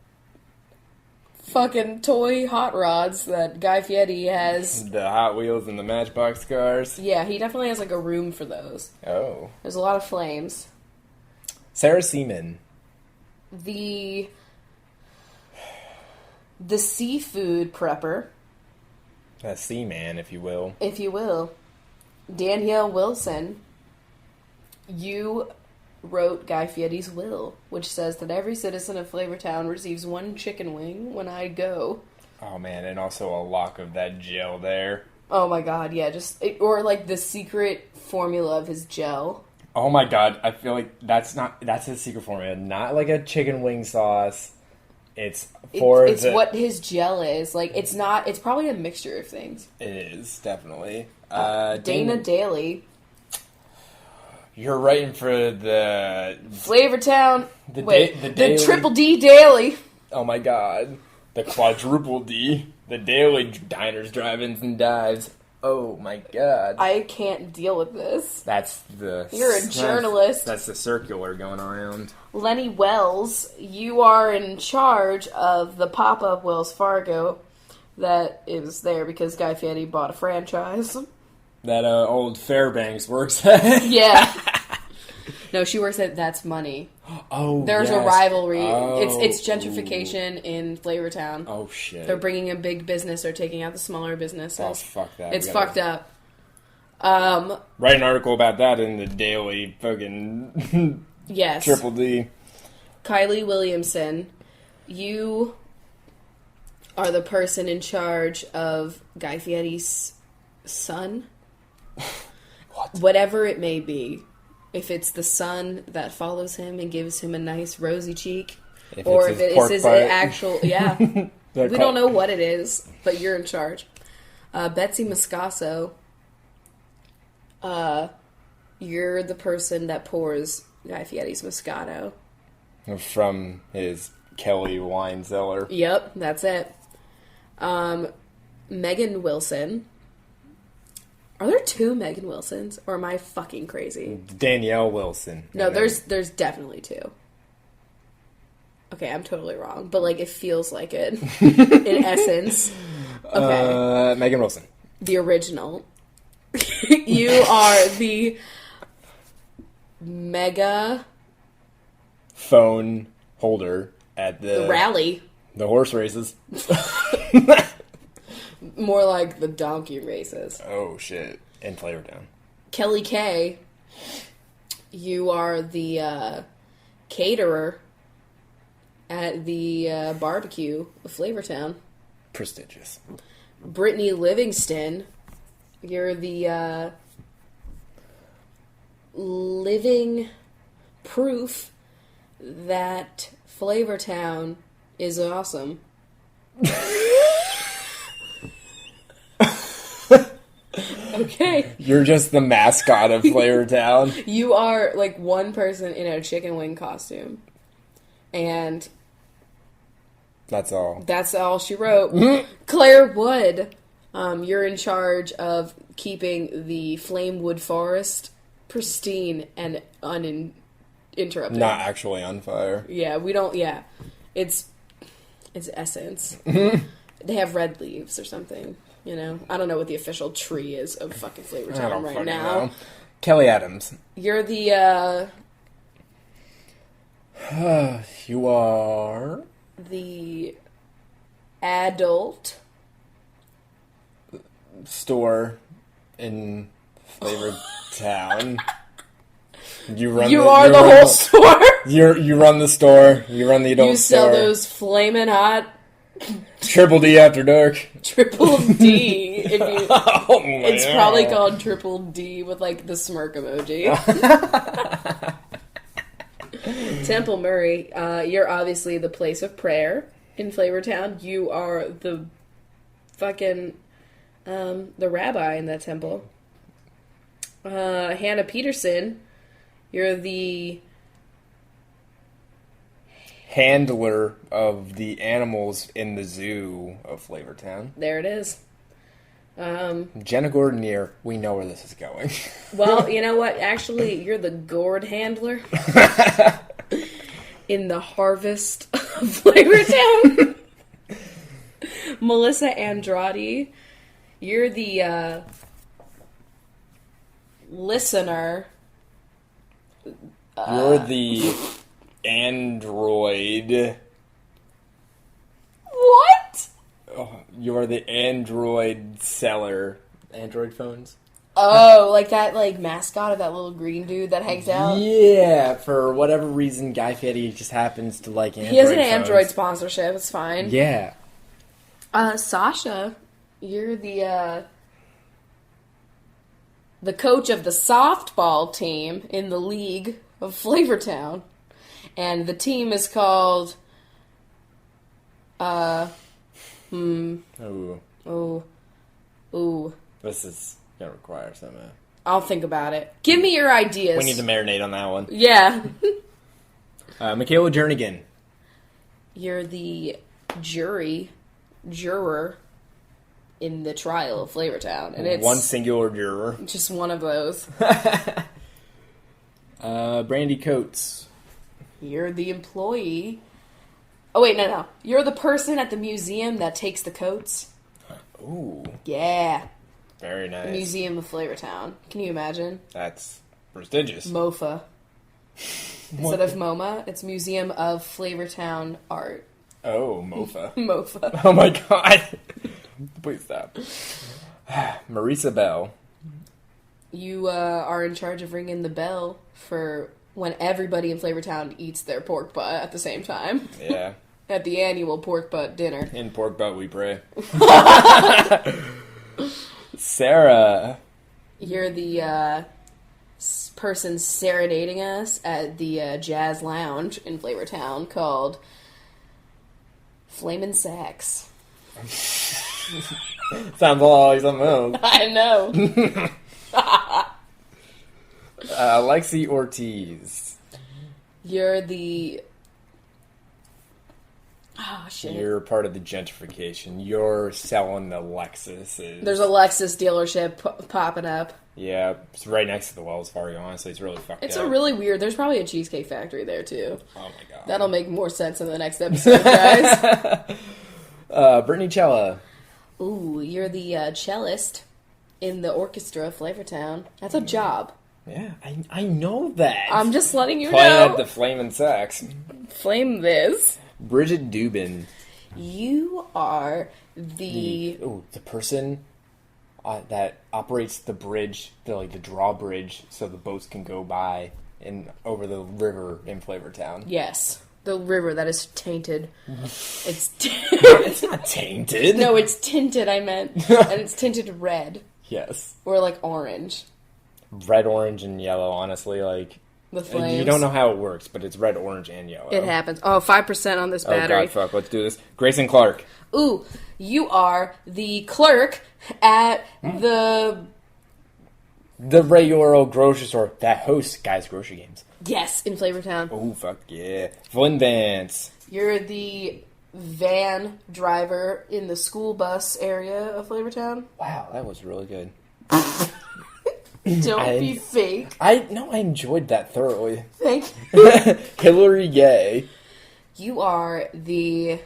fucking toy hot rods that Guy Fieri has. The Hot Wheels and the Matchbox cars. Yeah, he definitely has like a room for those. Oh. There's a lot of flames. Sarah Seaman. The seafood prepper, A Seaman, if you will. if you will. Danielle Wilson. You wrote Guy Fieri's will, which says that every citizen of Flavortown receives one chicken wing when I go. Oh man, and also a lock of that gel there. Oh my god, yeah, or like the secret formula of his gel. Oh my god, I feel like that's his secret formula. Not like a chicken wing sauce. It's for It's what his gel is. Like, it's probably a mixture of things. It is, definitely. Dana Daly. You're writing for the Flavortown. the Daily. Triple D Daily. Oh my god. The quadruple D. The daily diners, drive-ins, and dives. Oh my god. I can't deal with this. That's the... You're a journalist. That's the circular going around. Lenny Wells, you are in charge of the pop-up Wells Fargo that is there because Guy Fieri bought a franchise. That old Fairbanks works at. Yeah. No, she works at That's Money. Oh, There's a yes. rivalry. Oh, It's gentrification in Flavortown. Oh, shit. They're bringing in big business. They're taking out the smaller businesses. Oh, fuck that. It's We gotta fucked up. Write an article about that in the Daily fucking Yes. Triple D. Kylie Williamson, you are the person in charge of Guy Fieri's son. What? Whatever it may be. If it's the sun that follows him and gives him a nice rosy cheek, or if it is an actual, yeah. We don't know what it is, but you're in charge. Betsy Moscaso, you're the person that pours Guy Fieri's Moscato. From his Kelly wine cellar. Yep, that's it. Megan Wilson. Are there two Megan Wilsons, or am I fucking crazy? Danielle Wilson. No, there's definitely two. Okay, I'm totally wrong, but like it feels like it in essence. Okay, Megan Wilson. the original. You are the mega Phone holder at the rally. The horse races. More like the donkey races. Oh, shit. In Flavortown. Kelly K, you are the caterer at the barbecue of Flavortown. Prestigious. Brittany Livingston, you're the living proof that Flavortown is awesome. Okay. You're just the mascot of Flavortown. You are like one person in a chicken wing costume. And That's all. that's all she wrote. Claire Wood, you're in charge of keeping the Flamewood Forest pristine and uninterrupted. Not actually on fire. Yeah, we don't. Yeah, it's essence. They have red leaves or something. You know, I don't know what the official tree is of fucking I Flavortown don't right fucking now. know. Kelly Adams. You're the You are... the adult. store in Flavortown. You are the whole store. You run the store. You run the adult You sell store. those flaming hot Triple D After Dark. Triple D. If you, Oh, it's probably called Triple D with like the smirk emoji. Temple Murray, you're obviously the place of prayer in Flavortown. You are the fucking the rabbi in that temple. Hannah Peterson, you're the handler of the animals in the zoo of Flavortown. there it is. Jenna Gordon here. We know where this is going. Well, you know what? Actually, you're the gourd handler in the harvest of Flavortown. Melissa Andrade, you're the listener. You're the android. What? Oh, you're the android seller. Android phones? Oh, like that like mascot of that little green dude that hangs out? Yeah, for whatever reason, Guy Fieri just happens to like android He has an phones. Android sponsorship, it's fine. Yeah. Sasha, you're the coach of the softball team in the league of Flavortown. And the team is called, Ooh. ooh. This is gonna require some, I'll think about it. Give me your ideas. we need to marinate on that one. Yeah. Michaela Jernigan. You're the juror in the trial of Flavortown. And it's One singular juror. just one of those. Brandy Coates. You're the employee. Oh, wait, no. You're the person at the museum that takes the coats. Ooh. Yeah. Very nice. Museum of Flavortown. Can you imagine? That's prestigious. MOFA. Instead of MoMA, it's Museum of Flavortown Art. Oh, Mofa. MOFA. Oh my god. Please stop. Marisa Bell. You are in charge of ringing the bell for when everybody in Flavortown eats their pork butt at the same time. Yeah. At the annual pork butt dinner. In pork butt we pray. Sarah. You're the person serenading us at the jazz lounge in Flavortown called Flamin' Sax. Sounds a lot like something else. I know. Lexi Ortiz. You're the... Oh, shit. You're part of the gentrification. You're selling the Lexuses. There's a Lexus dealership popping up. Yeah, it's right next to the Wells Fargo, honestly. It's really fucked It's up. a really weird... There's probably a Cheesecake Factory there, too. Oh my god. That'll make more sense in the next episode, guys. Brittany Cella. Ooh, you're the cellist in the orchestra of Flavortown. That's a job. Yeah, I know that. I'm just letting you Playing know. at the Flamin' Sax. Flame this. Bridget Dubin. You are the The person that operates the bridge, the drawbridge, so the boats can go by and over the river in Flavortown. yes. The river that is tainted. It's It's not tainted. No, it's tinted, I meant. And it's tinted red. Yes. Or, like, orange. Red, orange, and yellow, honestly, like... The flames. You don't know how it works, but it's red, orange, and yellow. It happens. Oh, 5% on this battery. Oh, God, fuck. Let's do this. Grayson Clark. Ooh, you are the clerk at the regular old grocery store that hosts Guys Grocery Games. Yes, in Flavortown. Oh, fuck yeah. Flynn Vance. You're the van driver in the school bus area of Flavortown. Wow, that was really good. Don't be fake. I enjoyed that thoroughly. Thank you. Hillary Gay. You are the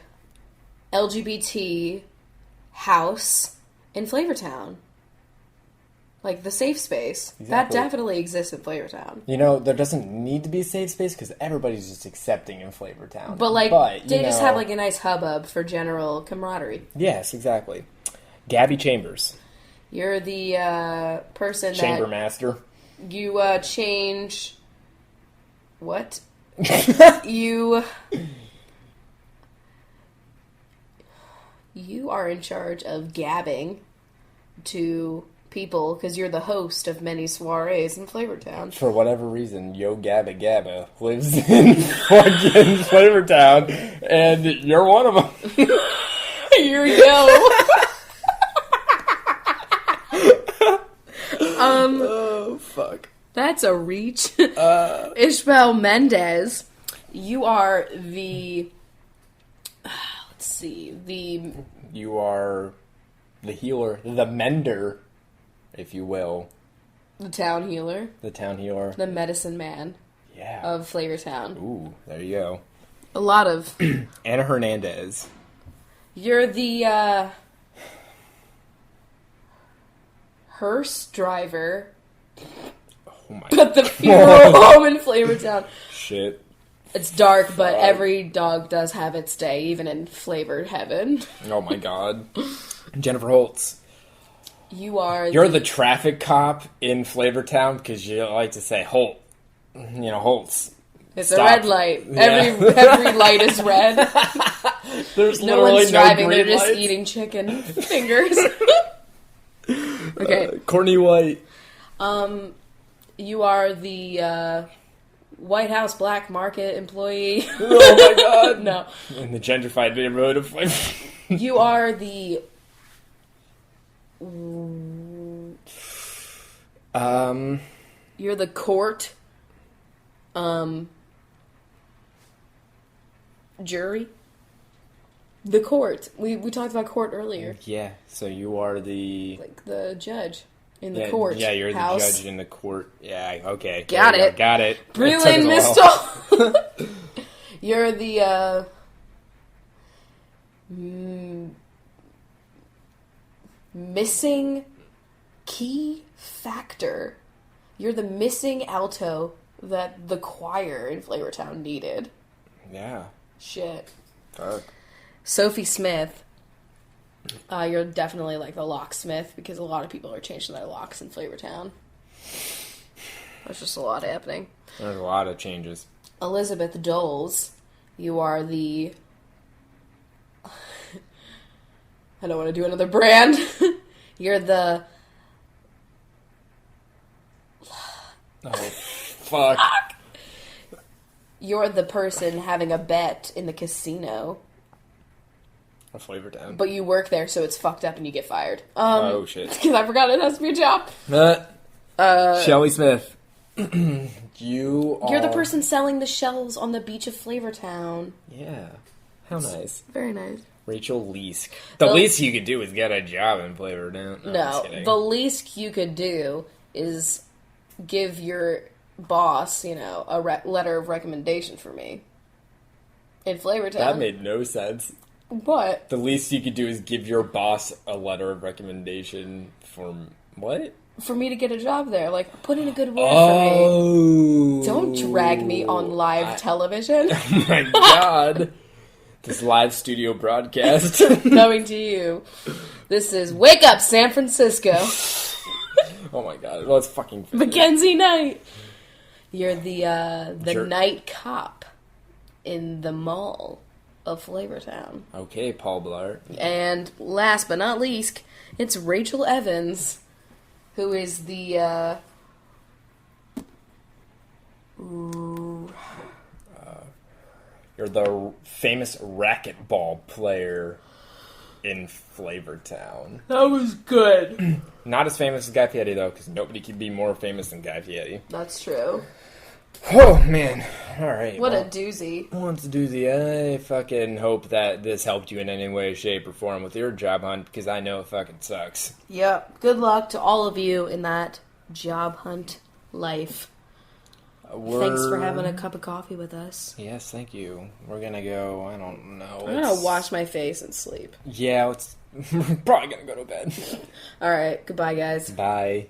LGBT house in Flavortown. Like, the safe space. Exactly. That definitely exists in Flavortown. You know, there doesn't need to be a safe space because everybody's just accepting in Flavortown. But, like, they just have, like, a nice hubbub for general camaraderie. Yes, exactly. Gabby Chambers. You're the person Chamber that... Master. You change... What? You are in charge of gabbing to people because you're the host of many soirees in Flavortown. For whatever reason, Yo Gabba Gabba lives in fucking Flavortown, and you're one of them. You're Yo. Oh, fuck. That's a reach. Ishmael Mendez, you are the... Let's see, You are the healer, the mender, if you will. the town healer, The town healer. the medicine man Yeah. of Flavortown. Ooh, there you go. A lot of... Anna Hernandez. You're the, hearse driver Oh my at the funeral home in Flavortown. shit. It's dark, but every dog does have its day, even in flavored heaven. Oh my god. Jennifer Holtz. You're the traffic cop in Flavortown because you like to say Holt. You know, Holtz. It's Stop. a red light. Yeah. Every light is red. There's No literally one's driving, no they're green just lights. eating chicken fingers. Okay. Courtney White. You are the White House black market employee. Oh my god. No. In the gentrified neighborhood of Flavortown. You are the You're the court jury. The court. We talked about court earlier. Yeah, so you are the... Like the judge in the court. Yeah, you're house. the judge in the court. Yeah, okay. Got There you it. go. Got it. Brilliant, It took us a while. Mr. You're the missing key factor. You're the missing alto that the choir in Flavortown needed. Yeah. Shit. Fuck. Sophie Smith. You're definitely like the locksmith because a lot of people are changing their locks in Flavortown. There's just a lot happening. There's a lot of changes. Elizabeth Doles, you are the... I don't want to do another brand. You're the... Oh, fuck. You're the person having a bet in the casino. A Flavortown. But you work there, so it's fucked up and you get fired. Oh, shit. Because I forgot it has to be a job. Shelly Smith. You're the person selling the shells on the beach of Flavortown. Yeah. How nice. Very nice. Rachel Leask. The least you could do is get a job in Flavortown. No, the least you could do is give your boss, a letter of recommendation for me. In Flavortown. That made no sense. What? The least you could do is give your boss a letter of recommendation for... What? For me to get a job there. Like, put in a good word for me. Don't drag me on live television. Oh my god. This live studio broadcast. Coming to you. This is Wake Up San Francisco. Oh my god. Let's fucking finish. Mackenzie Knight. You're the night cop. in the mall of Flavortown. Okay, Paul Blart. And last but not least, it's Rachel Evans, who is the, You're the famous racquetball player in Flavortown. That was good. Not as famous as Guy Fieri, though, because nobody could be more famous than Guy Fieri. That's true. Oh, man. All right. What a doozy. Well, it's a doozy. I fucking hope that this helped you in any way, shape, or form with your job hunt, because I know it fucking sucks. Yep. Good luck to all of you in that job hunt life. Thanks for having a cup of coffee with us. Yes, thank you. We're gonna go, I don't know. I'm gonna wash my face and sleep. Yeah, we're probably gonna go to bed. Alright, goodbye guys. Bye.